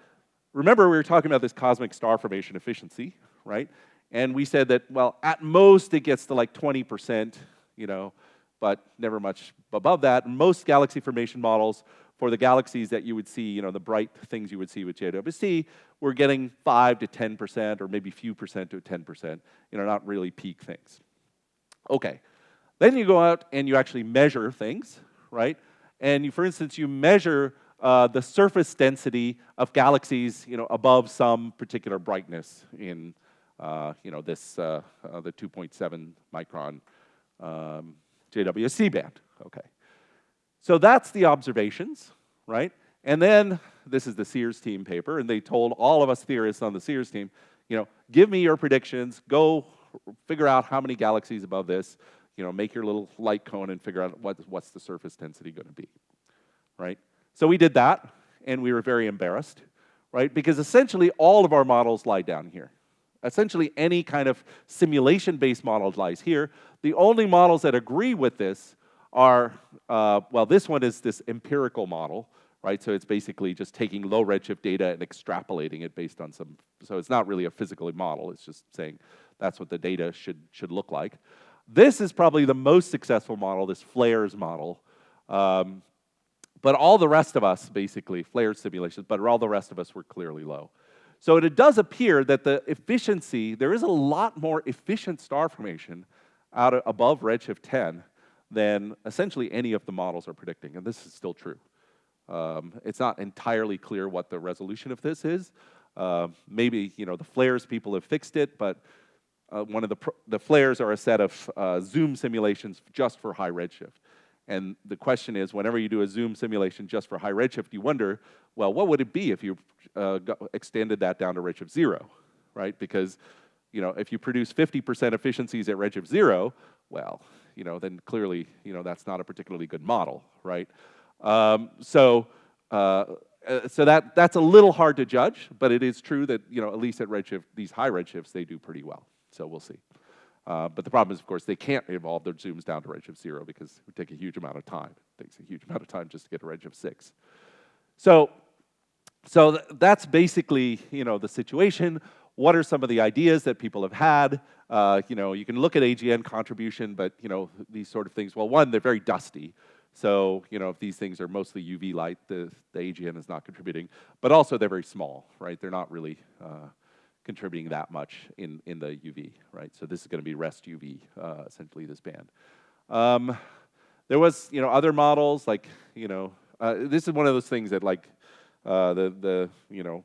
remember we were talking about this cosmic star formation efficiency, right? And we said that, well, at most it gets to like 20%, but never much above that. Most galaxy formation models for the galaxies that you would see, the bright things you would see with JWST, we're getting 5 to 10%, or maybe few percent to 10%, not really peak things. Okay, then you go out and you actually measure things, right? And for instance, you measure the surface density of galaxies, above some particular brightness in this the 2.7 micron JWST band. Okay, so that's the observations, right? And then this is the Sears team paper, and they told all of us theorists on the Sears team, give me your predictions, go figure out how many galaxies above this, make your little light cone and figure out what's the surface density going to be, right? So we did that, and we were very embarrassed, right? Because essentially all of our models lie down here. Essentially any kind of simulation-based model lies here. The only models that agree with this are, well, this one is this empirical model, right? So it's basically just taking low redshift data and extrapolating it based on some, so it's not really a physical model, it's just saying that's what the data should look like. This is probably the most successful model, this flares model. But all the rest of us, basically, flare simulations, but all the rest of us were clearly low. So it does appear that the efficiency, there is a lot more efficient star formation above redshift 10 than essentially any of the models are predicting, and this is still true. It's not entirely clear what the resolution of this is. Maybe the flares people have fixed it, but one of the flares are a set of zoom simulations just for high redshift. And the question is, whenever you do a zoom simulation just for high redshift, you wonder, well, what would it be if you extended that down to redshift 0, right? Because if you produce 50% efficiencies at redshift 0, well, then clearly, that's not a particularly good model, right? So that's a little hard to judge, but it is true that, at least at redshift, these high redshifts, they do pretty well. So we'll see. But the problem is, of course, they can't evolve their zooms down to redshift 0 because it would take a huge amount of time. It takes a huge amount of time just to get to redshift 6. So that's basically, the situation. What are some of the ideas that people have had? You can look at AGN contribution, but, these sort of things. Well, one, they're very dusty. So, if these things are mostly UV light, the AGN is not contributing. But also, they're very small, right? They're not really contributing that much in the UV, right? So this is going to be rest UV, essentially, this band. There was, other models, like, this is one of those things that, like,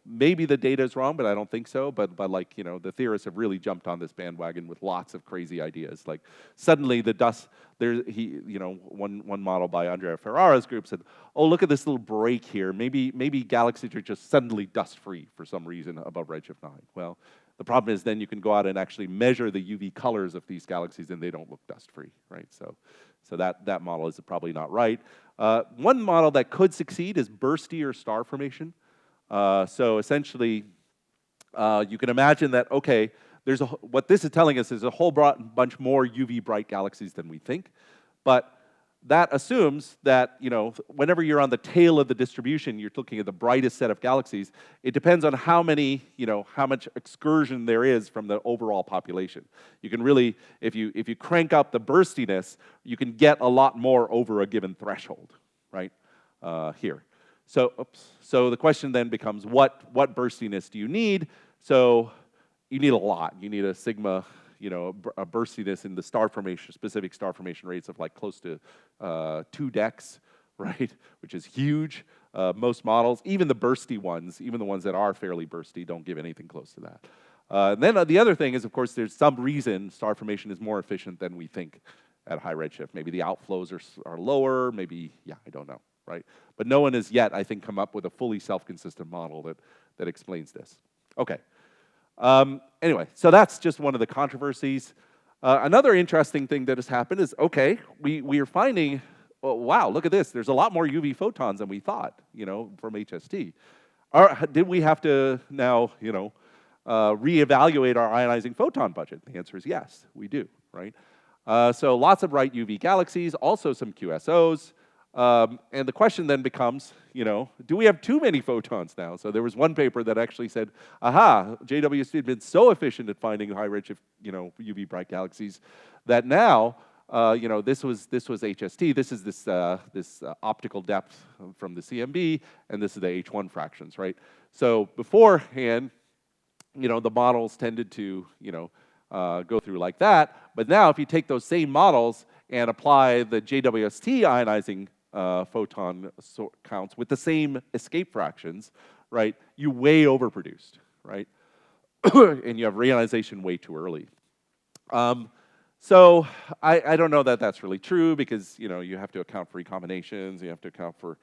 maybe the data is wrong, but I don't think so. But like, the theorists have really jumped on this bandwagon with lots of crazy ideas. Like, suddenly the dust, one model by Andrea Ferrara's group said, oh, look at this little break here. Maybe galaxies are just suddenly dust-free for some reason above redshift 9. Well, the problem is then you can go out and actually measure the UV colors of these galaxies, and they don't look dust-free, right? So that model is probably not right. One model that could succeed is bursty or star formation. So essentially, you can imagine that, okay, what this is telling us is a whole bunch more UV bright galaxies than we think. But that assumes that, whenever you're on the tail of the distribution, you're looking at the brightest set of galaxies. It depends on how much excursion there is from the overall population. You can really, if you crank up the burstiness, you can get a lot more over a given threshold, right? Here. So the question then becomes, what burstiness do you need? So you need a lot. You need a sigma, a burstiness in the star formation, specific star formation rates of like close to 2 dex, right? Which is huge. Most models, even the bursty ones, even the ones that are fairly bursty, don't give anything close to that. And then the other thing is, of course, there's some reason star formation is more efficient than we think at high redshift. Maybe the outflows are lower. Maybe, I don't know, right? But no one has yet, I think, come up with a fully self-consistent model that explains this. Okay. Anyway, so that's just one of the controversies. Another interesting thing that has happened is, okay, we are finding, oh, wow, look at this. There's a lot more UV photons than we thought, from HST. Did we have to now, reevaluate our ionizing photon budget? The answer is yes, we do, right? So lots of bright UV galaxies, also some QSOs. And the question then becomes, do we have too many photons now? So there was one paper that actually said, aha, JWST had been so efficient at finding high redshift, UV bright galaxies that now, this was HST. This is this optical depth from the CMB, and this is the H1 fractions, right? So beforehand, the models tended to, go through like that. But now, if you take those same models and apply the JWST ionizing photon counts with the same escape fractions, right, you way overproduced, right? And you have reionization way too early. So I don't know that that's really true because, you have to account for recombinations, you have to account for,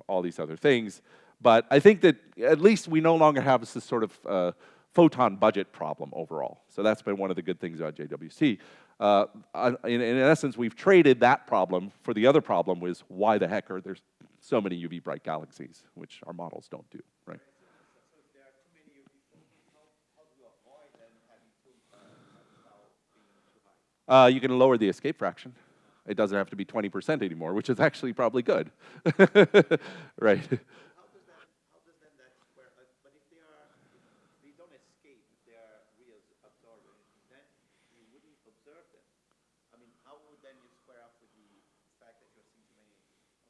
all these other things. But I think that at least we no longer have this sort of photon budget problem overall. So that's been one of the good things about JWST. In essence, we've traded that problem for the other problem, was why the heck are there so many UV bright galaxies, which our models don't do, right? So if there are too many UV photons, how do you avoid them having too without being too high? You can lower the escape fraction. It doesn't have to be 20% anymore, which is actually probably good, right? How does then that square? But if they don't escape, if they are reabsorbed or anything, then you wouldn't observe them. I mean, how would then you square up with the fact that you're seeing too many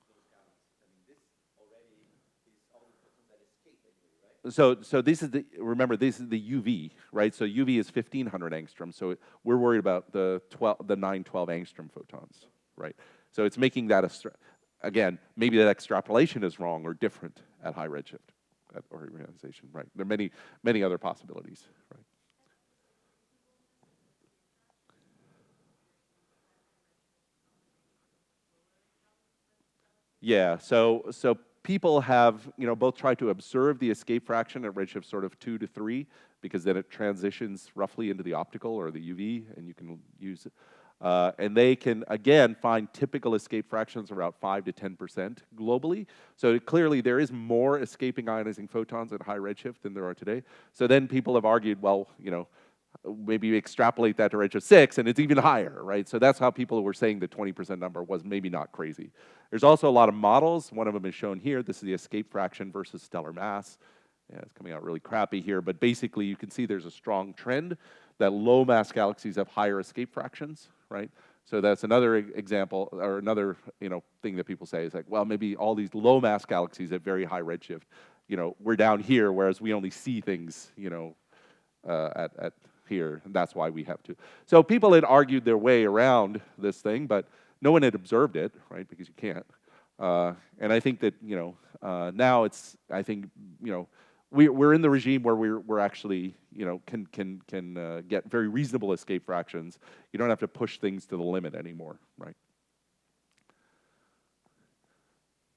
of those galaxies? I mean, this already is all the photons that escape anyway, right? So this is remember, this is the UV, right? So UV is 1500 angstrom. So we're worried about the 912 angstrom photons, right? So it's making that again, maybe that extrapolation is wrong or different at high redshift or reionization, right? There are many other possibilities, right? Yeah, so people have, both tried to observe the escape fraction at redshift sort of 2 to 3, because then it transitions roughly into the optical or the UV, and you can use And they can, again, find typical escape fractions around 5 to 10% globally. So clearly there is more escaping ionizing photons at high redshift than there are today. So then people have argued, well, maybe you extrapolate that to redshift 6 and it's even higher, right? So that's how people were saying the 20% number was maybe not crazy. There's also a lot of models. One of them is shown here. This is the escape fraction versus stellar mass. Yeah, it's coming out really crappy here, but basically you can see there's a strong trend that low mass galaxies have higher escape fractions, right? So that's another example, or another thing that people say is like, well, maybe all these low mass galaxies at very high redshift, we're down here, whereas we only see things, at here, and that's why we have to. So people had argued their way around this thing, but no one had observed it, right? Because you can't. And I think that now it's, I think we're in the regime where we're actually can get very reasonable escape fractions. You don't have to push things to the limit anymore, right?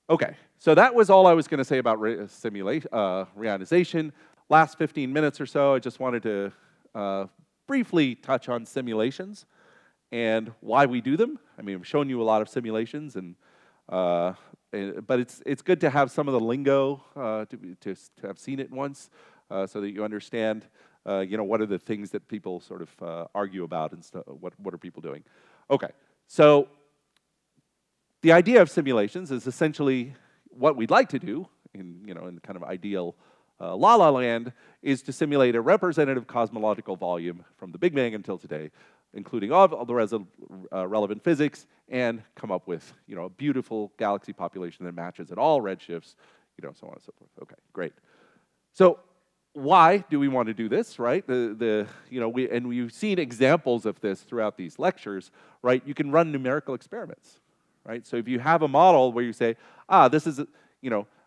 Okay, so that was all I was going to say about reionization. Last 15 minutes or so, I just wanted to briefly touch on simulations and why we do them. I mean, I've shown you a lot of simulations, but it's good to have some of the lingo to have seen it once, so that you understand, what are the things that people sort of argue about and stuff. What are people doing? Okay, so the idea of simulations is essentially what we'd like to do in kind of ideal la-la land is to simulate a representative cosmological volume from the Big Bang until today, including all the relevant physics, and come up with a beautiful galaxy population that matches at all redshifts, so on and so forth. Okay, great. So why do we want to do this, right? We've seen examples of this throughout these lectures, right? You can run numerical experiments, right? So if you have a model where you say, this is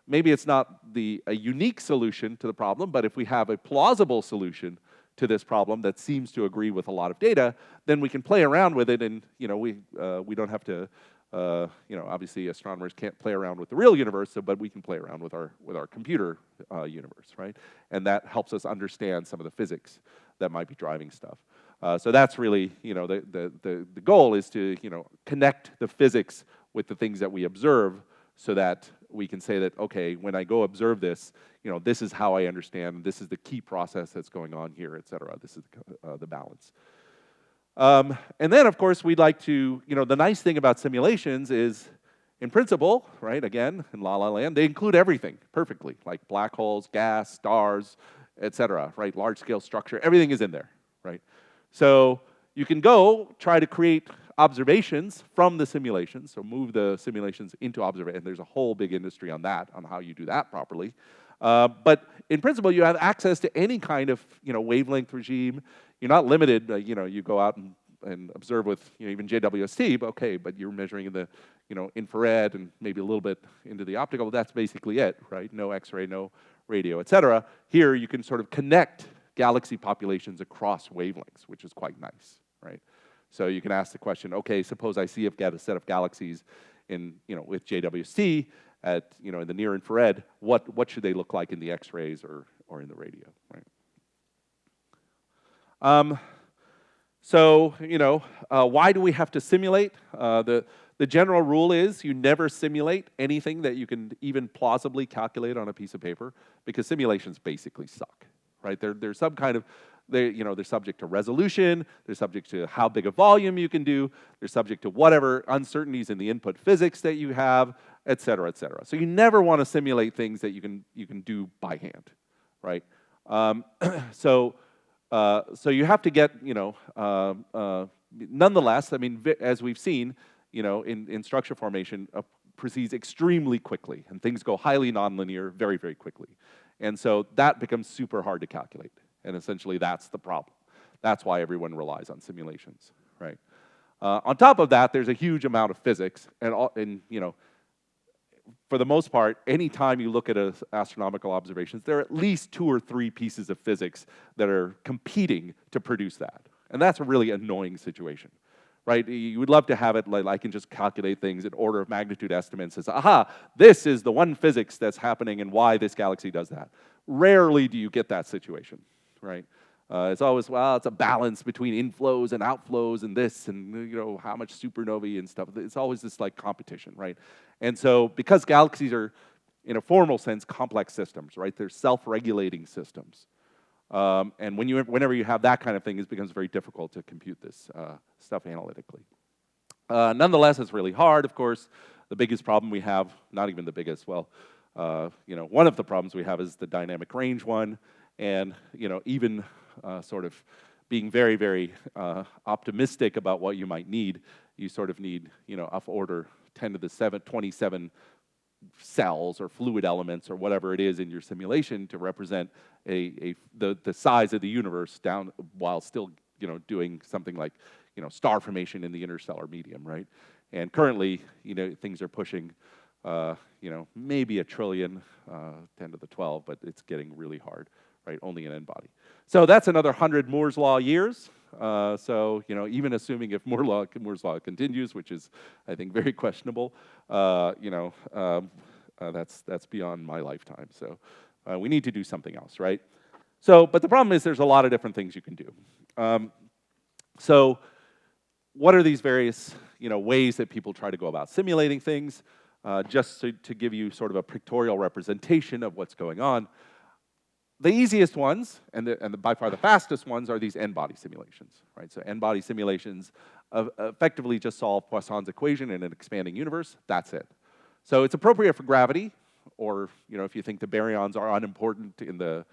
maybe it's not a unique solution to the problem, but if we have a plausible solution to this problem that seems to agree with a lot of data, then we can play around with it, and we don't have to. Obviously, astronomers can't play around with the real universe, but we can play around with our computer universe, right? And that helps us understand some of the physics that might be driving stuff. So that's really the goal is to connect the physics with the things that we observe, so that we can say that, okay, when I go observe this, this is how I understand, this is the key process that's going on here, et cetera. This is the balance. And then, of course, we'd like to, the nice thing about simulations is, in principle, right, again, in La La Land, they include everything perfectly, like black holes, gas, stars, et cetera, right, large-scale structure, everything is in there, right? So you can go try to create observations from the simulations, so move the simulations into observation. There's a whole big industry on that, on how you do that properly. But in principle, you have access to any kind of wavelength regime. You're not limited. You go out and observe with even JWST, but you're measuring in the infrared and maybe a little bit into the optical. That's basically it, right? No X-ray, no radio, et cetera. Here you can sort of connect galaxy populations across wavelengths, which is quite nice, right? So you can ask the question, okay, suppose I see a set of galaxies with JWST at in the near infrared. What should they look like in the X-rays or in the radio, right? Why do we have to simulate? The general rule is you never simulate anything that you can even plausibly calculate on a piece of paper, because simulations basically suck, right? There's some kind of they're subject to resolution, they're subject to how big a volume you can do, they're subject to whatever uncertainties in the input physics that you have, et cetera, et cetera. So you never want to simulate things that you can do by hand, right? So you have to get, nonetheless, I mean, as we've seen, in structure formation, proceeds extremely quickly, and things go highly nonlinear very, very quickly. And so that becomes super hard to calculate. And essentially, that's the problem. That's why everyone relies on simulations, right? On top of that, there's a huge amount of physics, and for the most part, any time you look at astronomical observations, there are at least 2 or 3 pieces of physics that are competing to produce that, and that's a really annoying situation, right? You would love to have it like I can just calculate things in order of magnitude estimates. As aha, this is the one physics that's happening, and why this galaxy does that. Rarely do you get that situation, right? It's always, well, it's a balance between inflows and outflows and this and, how much supernovae and stuff. It's always this like competition, right? And so because galaxies are, in a formal sense, complex systems, right? They're self-regulating systems. And whenever you have that kind of thing, it becomes very difficult to compute this stuff analytically. Nonetheless, it's really hard, of course. The biggest problem we have, not even the biggest, well, one of the problems we have is the dynamic range one. And, even sort of being very, very optimistic about what you might need, you sort of need, of order 10 to the 27 cells or fluid elements or whatever it is in your simulation to represent the size of the universe down while still, doing something like, star formation in the interstellar medium, right? And currently, things are pushing, maybe 1 trillion, 10 to the 12, but it's getting really hard, right? Only an n-body. So that's another 100 Moore's law years. So, even assuming if Moore's law continues, which is, I think, very questionable, that's beyond my lifetime. So we need to do something else, right? So, but the problem is there's a lot of different things you can do. So what are these various, ways that people try to go about simulating things? Just to give you sort of a pictorial representation of what's going on. The easiest ones, and by far the fastest ones, are these n-body simulations, right? So n-body simulations effectively just solve Poisson's equation in an expanding universe. That's it. So it's appropriate for gravity, or if you think the baryons are unimportant in the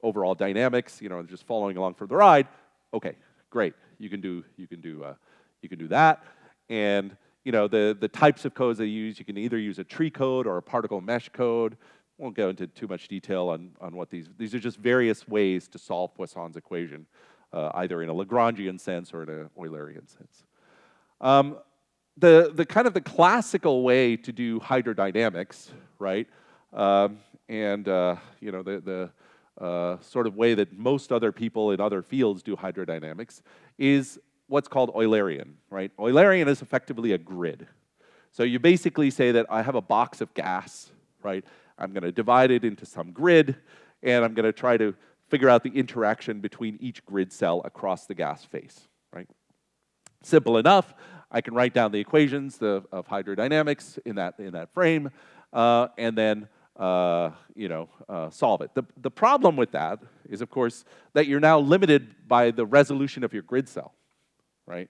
overall dynamics, just following along for the ride. Okay, great. You can do that, and the types of codes they use. You can either use a tree code or a particle mesh code. Won't go into too much detail on what these are just various ways to solve Poisson's equation, either in a Lagrangian sense or in an Eulerian sense. The kind of the classical way to do hydrodynamics, right? The sort of way that most other people in other fields do hydrodynamics is what's called Eulerian, right? Eulerian is effectively a grid. So you basically say that I have a box of gas, right? I'm going to divide it into some grid, and I'm going to try to figure out the interaction between each grid cell across the gas face, right? Simple enough. I can write down the equations of hydrodynamics in that frame, and then solve it. The problem with that is, of course, that you're now limited by the resolution of your grid cell, right?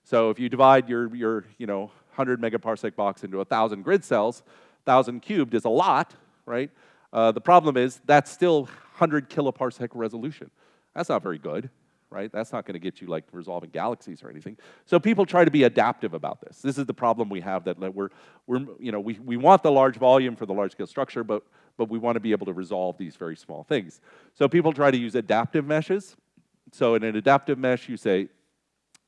So if you divide your 100 megaparsec box into 1,000 grid cells, 1,000 cubed is a lot, right? The problem is that's still 100 kiloparsec resolution. That's not very good, right? That's not going to get you like resolving galaxies or anything. So people try to be adaptive about this. This is the problem we have, that we want the large volume for the large scale structure, but we want to be able to resolve these very small things. So people try to use adaptive meshes. So in an adaptive mesh, you say,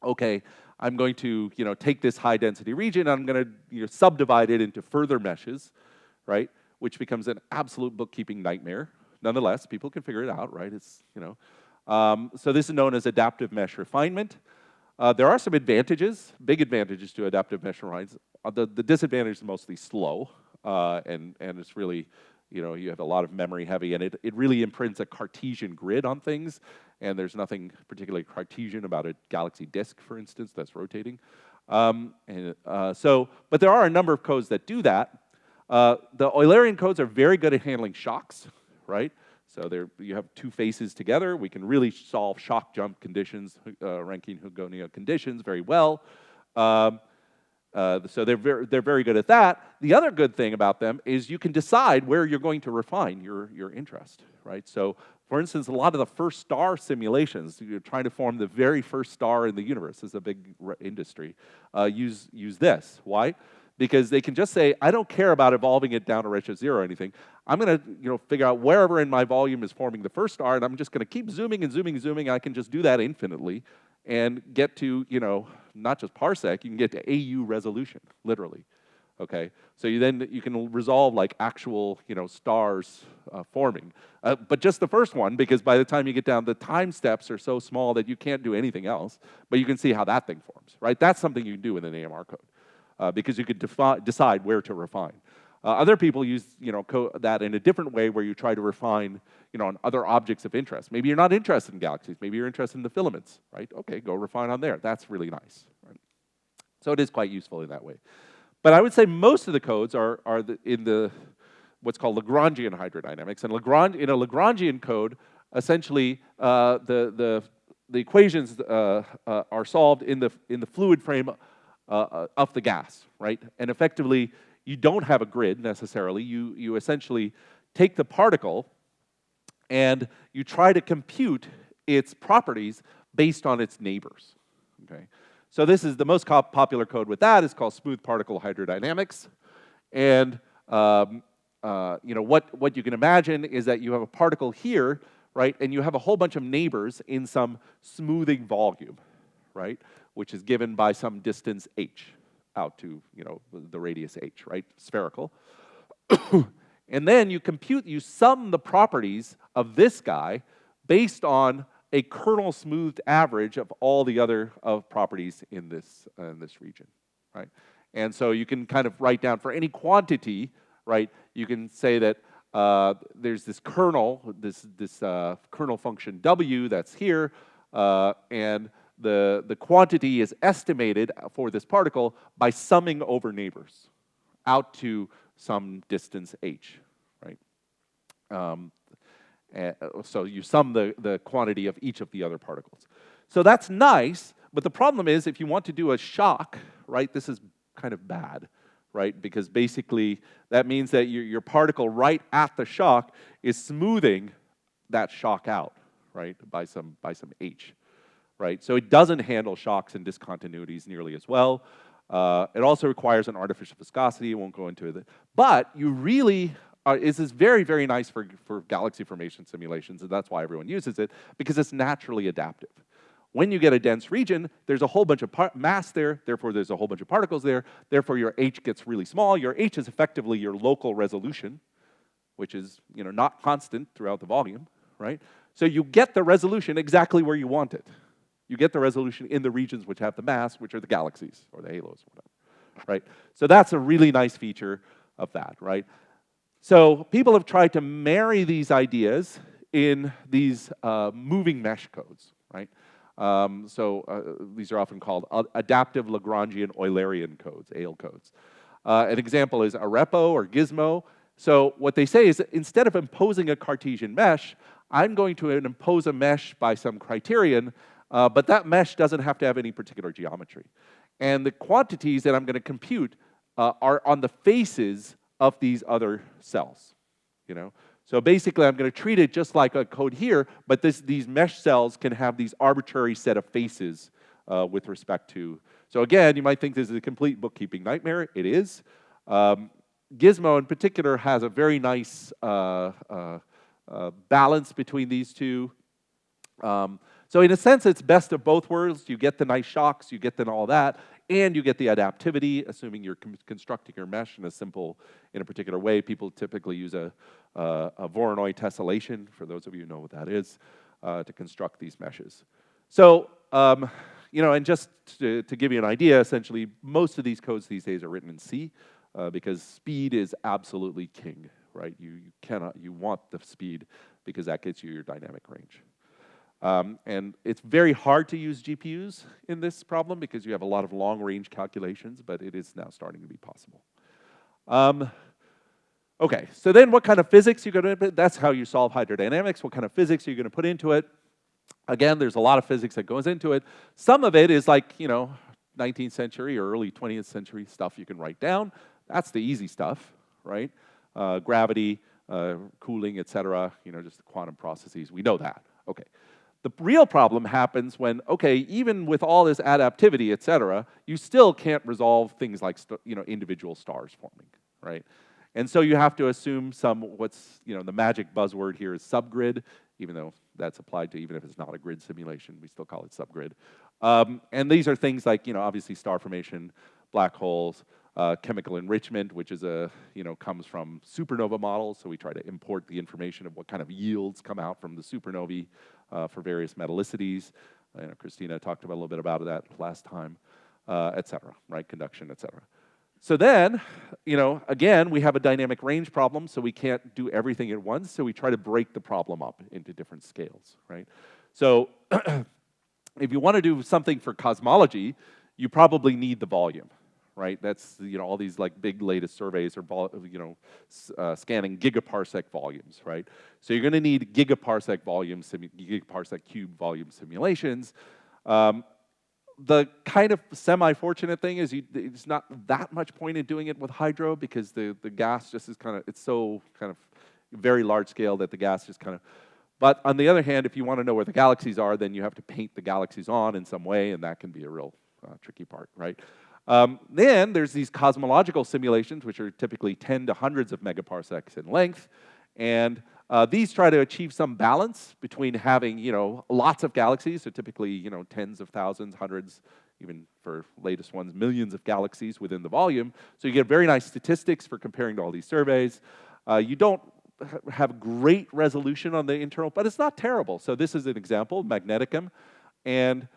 okay, I'm going to take this high density region, and I'm going to subdivide it into further meshes, right? Which becomes an absolute bookkeeping nightmare. Nonetheless, people can figure it out, right? It's so this is known as adaptive mesh refinement. There are some advantages, big advantages to adaptive mesh refinement. The disadvantage is mostly slow, and it's really, you have a lot of memory heavy, and it really imprints a Cartesian grid on things, and there's nothing particularly Cartesian about a galaxy disk, for instance, that's rotating. But there are a number of codes that do that. The Eulerian codes are very good at handling shocks, right? So you have two faces together. We can really solve shock jump conditions, Rankine-Hugoniot conditions very well. So they're very good at that. The other good thing about them is you can decide where you're going to refine your interest, right? So, for instance, a lot of the first star simulations, you're trying to form the very first star in the universe. This is a big industry. Use this. Why? Because they can just say, I don't care about evolving it down to redshift 0 or anything. I'm going to figure out wherever in my volume is forming the first star, and I'm just going to keep zooming and zooming and zooming. I can just do that infinitely and get to, not just parsec, you can get to AU resolution, literally. Okay, so you can resolve like actual, stars forming, but just the first one, because by the time you get down, the time steps are so small that you can't do anything else. But you can see how that thing forms, right? That's something you can do with an AMR code, because you can decide where to refine. Other people use that in a different way, where you try to refine on other objects of interest. Maybe you're not interested in galaxies. Maybe you're interested in the filaments, right? Okay, go refine on there. That's really nice. Right? So it is quite useful in that way. But I would say most of the codes are in the what's called Lagrangian hydrodynamics. And in a Lagrangian code, essentially the equations are solved in the fluid frame of the gas, right? And effectively, you don't have a grid necessarily. You essentially take the particle and you try to compute its properties based on its neighbors. Okay, so this is the most popular code with that is called smooth particle hydrodynamics, and what you can imagine is that you have a particle here, right, and you have a whole bunch of neighbors in some smoothing volume, right, which is given by some distance h out to the radius h, right, spherical. And then you sum the properties of this guy based on a kernel smoothed average of all the other properties in this region, right? And so you can kind of write down for any quantity, right? You can say that there's this kernel, this kernel function w that's here, and the quantity is estimated for this particle by summing over neighbors out to some distance h, right? So you sum the quantity of each of the other particles. So that's nice, but the problem is if you want to do a shock, right, this is kind of bad, right? Because basically that means that your particle right at the shock is smoothing that shock out, right, by some h, right? So it doesn't handle shocks and discontinuities nearly as well. It also requires an artificial viscosity. I won't go into it. But you really this is very, very nice for galaxy formation simulations, and that's why everyone uses it, because it's naturally adaptive. When you get a dense region, there's a whole bunch of mass there, therefore there's a whole bunch of particles there, therefore your h gets really small. Your h is effectively your local resolution, which is not constant throughout the volume, right? So you get the resolution exactly where you want it. You get the resolution in the regions which have the mass, which are the galaxies, or the halos, or whatever, right? So that's a really nice feature of that, right? So people have tried to marry these ideas in these moving mesh codes, right? These are often called adaptive Lagrangian Eulerian codes, AIL codes. An example is Arepo or Gizmo. So what they say is that instead of imposing a Cartesian mesh, I'm going to impose a mesh by some criterion, but that mesh doesn't have to have any particular geometry. And the quantities that I'm going to compute are on the faces of these other cells. So basically, I'm going to treat it just like a code here, but these mesh cells can have these arbitrary set of faces with respect to. So again, you might think this is a complete bookkeeping nightmare. It is. Gizmo, in particular, has a very nice balance between these two. So in a sense, it's best of both worlds. You get the nice shocks, you get all that, and you get the adaptivity, assuming you're constructing your mesh in a particular way. People typically use a Voronoi tessellation, for those of you who know what that is, to construct these meshes. So, and just to give you an idea, essentially, most of these codes these days are written in C, because speed is absolutely king, right? You want the speed because that gets you your dynamic range. And it's very hard to use GPUs in this problem because you have a lot of long-range calculations, but it is now starting to be possible. Okay, so then what kind of physics you're going to, that's how you solve hydrodynamics. What kind of physics are you going to put into it? Again, there's a lot of physics that goes into it. Some of it is like, 19th century or early 20th century stuff you can write down. That's the easy stuff, right? Gravity, cooling, et cetera, just the quantum processes. We know that. Okay. The real problem happens when, okay, even with all this adaptivity, et cetera, you still can't resolve things like individual stars forming, right? And so you have to assume the magic buzzword here is subgrid, even though that's applied to even if it's not a grid simulation, we still call it subgrid. And these are things like, obviously star formation, black holes, chemical enrichment, which is comes from supernova models. So we try to import the information of what kind of yields come out from the supernovae for various metallicities. Christina talked a little bit about that last time, et cetera, right? Conduction, et cetera. So then, again, we have a dynamic range problem, so we can't do everything at once, so we try to break the problem up into different scales, right? So if you want to do something for cosmology, you probably need the volume, right? That's, all these like big latest surveys are, scanning gigaparsec volumes, right? So you're going to need gigaparsec volume, gigaparsec cube volume simulations. The kind of semi-fortunate thing is it's not that much point in doing it with hydro because the gas just is it's so kind of very large scale that the gas just kind of, but on the other hand, if you want to know where the galaxies are, then you have to paint the galaxies on in some way, and that can be a real tricky part, right? Then there's these cosmological simulations, which are typically 10 to hundreds of megaparsecs in length, and these try to achieve some balance between having, lots of galaxies, so typically, tens of thousands, hundreds, even for latest ones, millions of galaxies within the volume. So you get very nice statistics for comparing to all these surveys. You don't have great resolution on the internal, but it's not terrible. So this is an example, Magneticum, and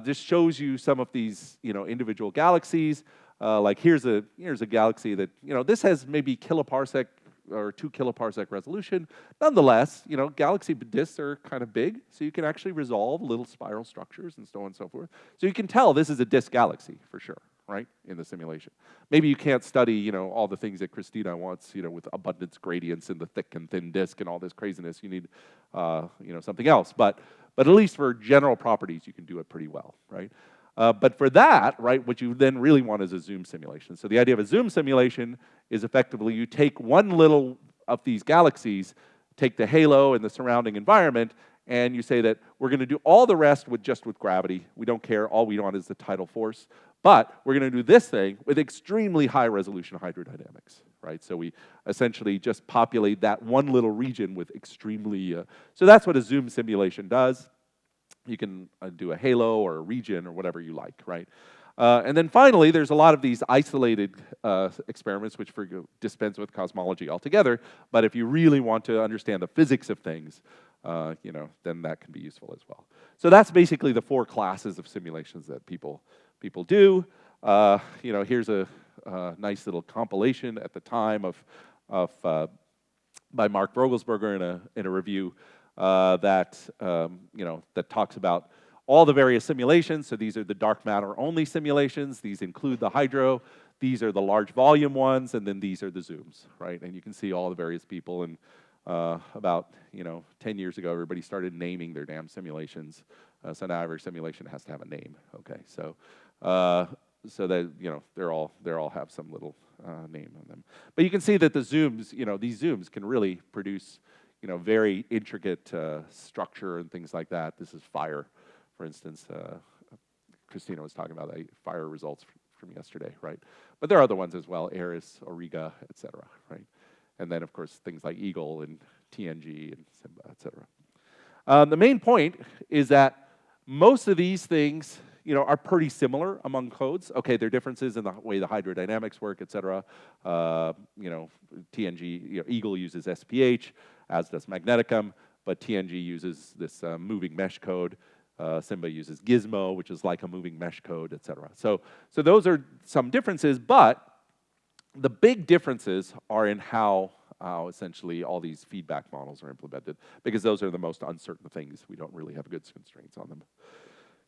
this shows you some of these, individual galaxies. Like here's a galaxy that, this has maybe kiloparsec or 2 kiloparsec resolution. Nonetheless, galaxy disks are kind of big, so you can actually resolve little spiral structures and so on and so forth. So you can tell this is a disk galaxy for sure, right, in the simulation. Maybe you can't study, all the things that Christina wants, with abundance gradients in the thick and thin disk and all this craziness. You need, something else. But at least for general properties, you can do it pretty well, right? But for that, right, what you then really want is a zoom simulation. So the idea of a zoom simulation is effectively you take one little of these galaxies, take the halo and the surrounding environment, and you say that we're going to do all the rest just with gravity. We don't care. All we want is the tidal force. But we're going to do this thing with extremely high resolution hydrodynamics, right? So we essentially just populate that one little region with extremely, so that's what a zoom simulation does. You can do a halo or a region or whatever you like, right? And then finally, there's a lot of these isolated experiments which dispense with cosmology altogether. But if you really want to understand the physics of things, then that can be useful as well. So that's basically the 4 classes of simulations that people do. Here's a nice little compilation at the time by Mark Vogelsberger in a review. That talks about all the various simulations. So these are the dark matter only simulations. These include the hydro. These are the large volume ones, and then these are the zooms, right? And you can see all the various people. And about 10 years ago, everybody started naming their damn simulations. So now every simulation has to have a name. Okay, so that they all have some little name on them. But you can see that the zooms, these zooms can really produce very intricate structure and things like that. This is fire, for instance. Christina was talking about the fire results from yesterday, right? But there are other ones as well, Eris, Auriga, et cetera, right? And then, of course, things like Eagle and TNG and Simba, et cetera. The main point is that most of these things are pretty similar among codes. Okay, there are differences in the way the hydrodynamics work, et cetera. TNG, Eagle uses SPH, as does Magneticum, but TNG uses this moving mesh code. Simba uses Gizmo, which is like a moving mesh code, et cetera. So those are some differences, but the big differences are in how essentially all these feedback models are implemented, because those are the most uncertain things. We don't really have good constraints on them.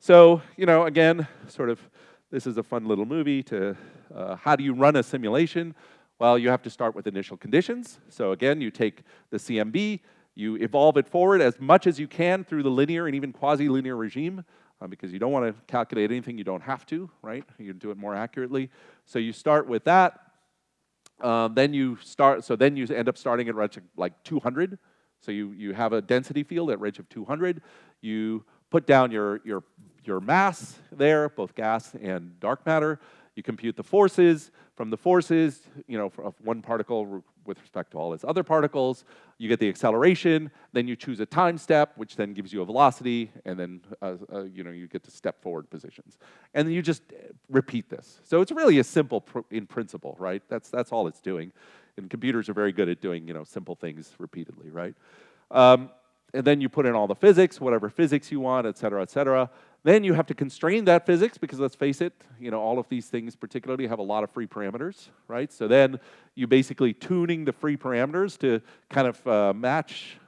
So, again, this is a fun little movie to, how do you run a simulation? Well, you have to start with initial conditions. So again, you take the CMB, you evolve it forward as much as you can through the linear and even quasi-linear regime, because you don't want to calculate anything you don't have to, right? You can do it more accurately. So you start with that. Then you end up starting at redshift like 200. So you have a density field at redshift 200. You put down your mass there, both gas and dark matter. You compute the forces. From the forces, of one particle with respect to all its other particles, you get the acceleration. Then you choose a time step, which then gives you a velocity, and then you get to step forward positions. And then you just repeat this. So it's really a simple in principle, right? That's all it's doing. And computers are very good at doing simple things repeatedly, right? And then you put in all the physics, whatever physics you want, et cetera, et cetera. Then you have to constrain that physics because let's face it, all of these things particularly have a lot of free parameters, right? So then you basically tuning the free parameters to kind of match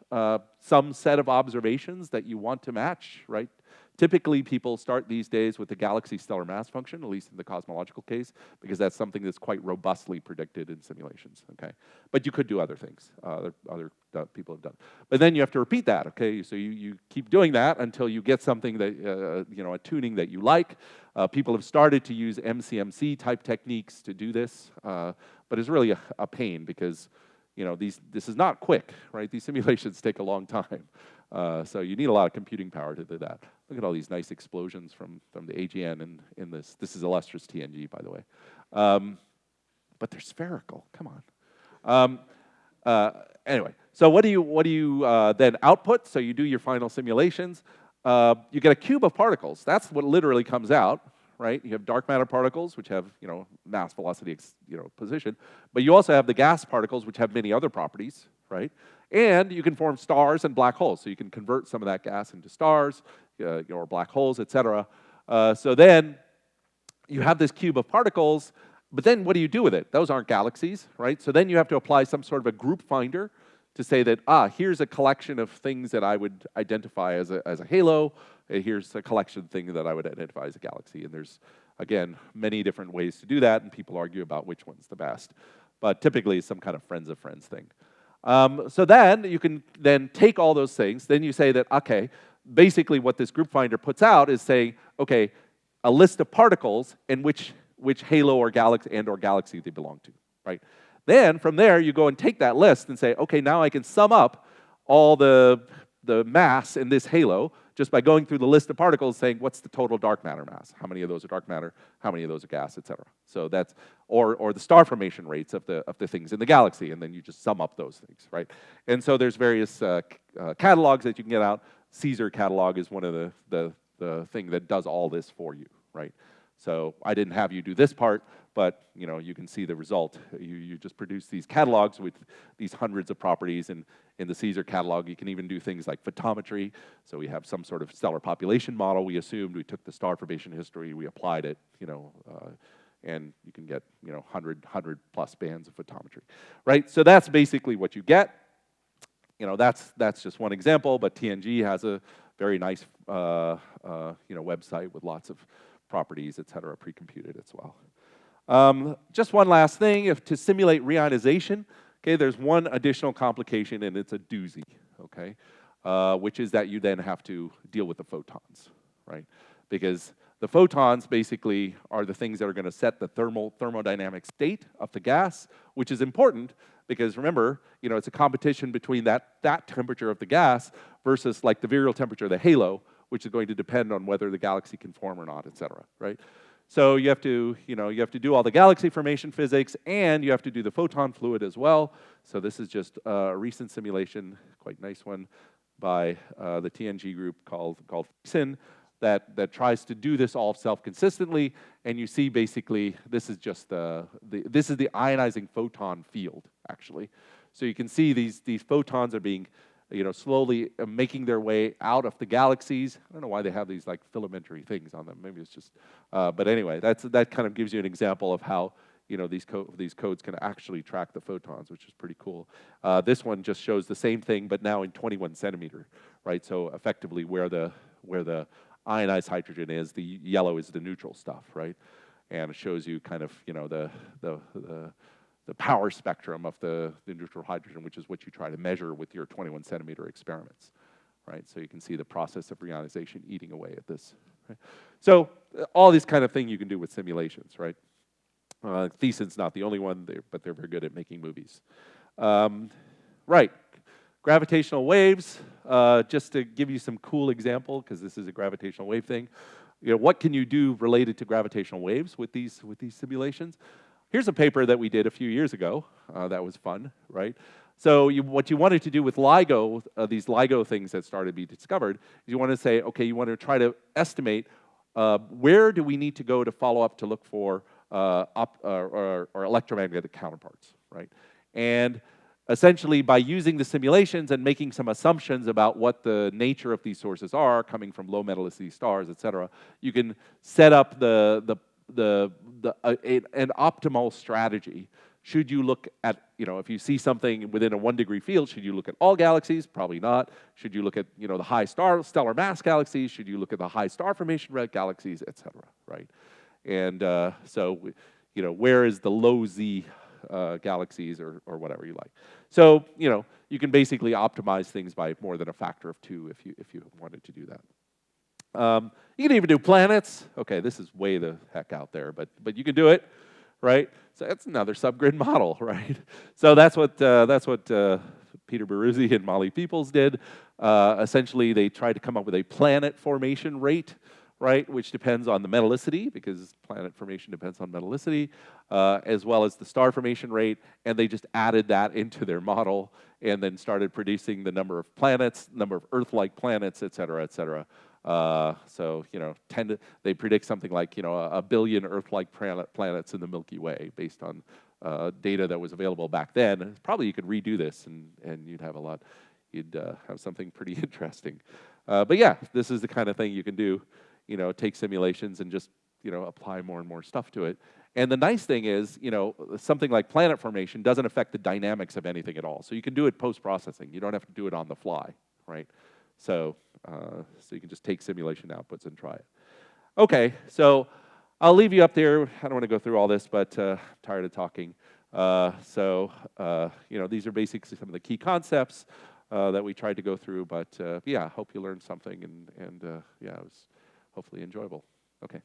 some set of observations that you want to match, right? Typically, people start these days with the galaxy stellar mass function, at least in the cosmological case, because that's something that's quite robustly predicted in simulations, okay? But you could do other things. Other people have done. But then you have to repeat that, okay? So you keep doing that until you get something that, a tuning that you like. People have started to use MCMC type techniques to do this, but it's really a pain because this is not quick, right? These simulations take a long time. So you need a lot of computing power to do that. Look at all these nice explosions from the AGN in this. This is illustrious TNG, by the way. But they're spherical. Come on. Anyway, so what do you then output? So you do your final simulations. You get a cube of particles. That's what literally comes out, right? You have dark matter particles, which have mass, velocity, position. But you also have the gas particles, which have many other properties, right? And you can form stars and black holes. So you can convert some of that gas into stars, or black holes, et cetera. So then you have this cube of particles, but then what do you do with it? Those aren't galaxies, right? So then you have to apply some sort of a group finder to say that, here's a collection of things that I would identify as a halo. Here's a collection of things that I would identify as a galaxy. And there's, again, many different ways to do that, and people argue about which one's the best. But typically, it's some kind of friends of friends thing. So then you can then take all those things. Then you say that, okay, basically what this group finder puts out is saying, okay, a list of particles and which halo or galaxy they belong to, right? Then from there you go and take that list and say, okay, now I can sum up all the mass in this halo just by going through the list of particles, saying what's the total dark matter mass? How many of those are dark matter? How many of those are gas, et cetera? So that's or the star formation rates of the things in the galaxy, and then you just sum up those things, right? And so there's various catalogs that you can get out. Caesar catalog is one of the thing that does all this for you, right? So I didn't have you do this part, but you can see the result. You just produce these catalogs with these hundreds of properties, and in the Caesar catalog, you can even do things like photometry. So we have some sort of stellar population model. We assumed, we took the star formation history, we applied it, and you can get 100 plus bands of photometry, right? So that's basically what you get. That's just one example, but TNG has a very nice website with lots of properties, et cetera, pre-computed as well. Just one last thing, to simulate reionization, okay, there's one additional complication, and it's a doozy, okay, which is that you then have to deal with the photons, right? Because the photons basically are the things that are going to set the thermodynamic state of the gas, which is important because remember, it's a competition between that temperature of the gas versus like the virial temperature of the halo, which is going to depend on whether the galaxy can form or not, et cetera, right? So you have to do all the galaxy formation physics, and you have to do the photon fluid as well. So this is just a recent simulation, quite nice one, by the TNG group called FIXIN, that tries to do this all self-consistently, and you see basically this is just this is the ionizing photon field actually. So you can see these photons are being slowly making their way out of the galaxies. I don't know why they have these like filamentary things on them. Maybe it's just, but anyway, that kind of gives you an example of how these codes can actually track the photons, which is pretty cool. This one just shows the same thing, but now in 21 centimeter, right? So effectively, where the ionized hydrogen is, the yellow is the neutral stuff, right? And it shows you kind of the power spectrum of the neutral hydrogen, which is what you try to measure with your 21 centimeter experiments, right? So you can see the process of reionization eating away at this. Right? So all this kind of thing you can do with simulations, right? Thiesen's not the only one, but they're very good at making movies. Right, gravitational waves, just to give you some cool example, because this is a gravitational wave thing. What can you do related to gravitational waves with these simulations? Here's a paper that we did a few years ago. That was fun, right? So what you wanted to do with LIGO, these LIGO things that started to be discovered, is you want to say, okay, you want to try to estimate where do we need to go to follow up to look for or electromagnetic counterparts, right? And essentially, by using the simulations and making some assumptions about what the nature of these sources are, coming from low metallicity stars, et cetera, you can set up an optimal strategy. Should you look at, if you see something within a 1-degree field, should you look at all galaxies? Probably not. Should you look at, the high stellar mass galaxies? Should you look at the high star formation rate galaxies, et cetera, right? And where is the low Z galaxies or whatever you like? So, you can basically optimize things by more than a factor of 2 if you wanted to do that. You can even do planets. Okay, this is way the heck out there, but you can do it, right? So that's another subgrid model, right? So that's what Peter Baruzzi and Molly Peoples did. Essentially, they tried to come up with a planet formation rate, right, which depends on the metallicity, because planet formation depends on metallicity, as well as the star formation rate, and they just added that into their model and then started producing the number of planets, number of Earth-like planets, et cetera, et cetera. So, they predict something like, 1 billion Earth-like planets in the Milky Way based on data that was available back then. Probably you could redo this and you'd have have something pretty interesting. But yeah, this is the kind of thing you can do, take simulations and just, apply more and more stuff to it. And the nice thing is, something like planet formation doesn't affect the dynamics of anything at all. So you can do it post-processing. You don't have to do it on the fly, right? So you can just take simulation outputs and try it. Okay, so I'll leave you up there. I don't want to go through all this, but I'm tired of talking. These are basically some of the key concepts that we tried to go through. But yeah, hope you learned something, and yeah, it was hopefully enjoyable. Okay.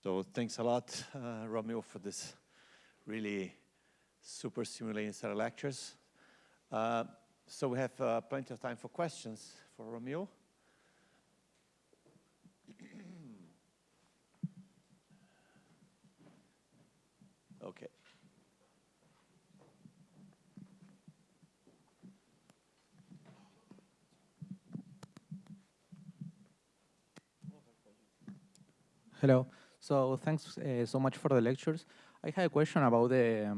So thanks a lot, Romeo, for this really super stimulating set of lectures. So we have plenty of time for questions for Romeo. Okay. Hello. So thanks so much for the lectures. I had a question about the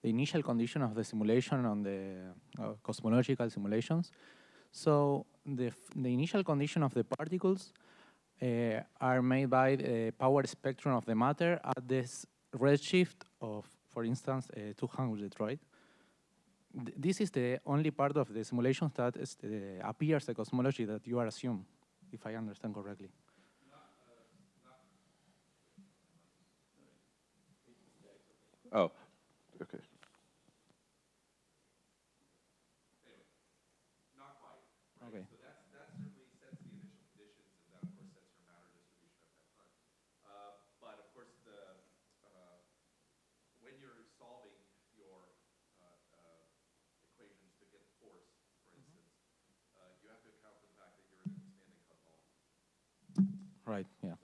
initial condition of the simulation on the cosmological simulations. So the initial condition of the particles are made by the power spectrum of the matter at this redshift of, for instance, 200, right? This is the only part of the simulations that appears the cosmology that you are assuming, if I understand correctly. Oh, okay. Not quite. Right? Okay. So that certainly sets the initial conditions, and that of course sets your matter distribution at that time. But of course, when you're solving your equations to get force, for instance, you have to account for the fact that you're in an expanding cosmology. Right. Yeah.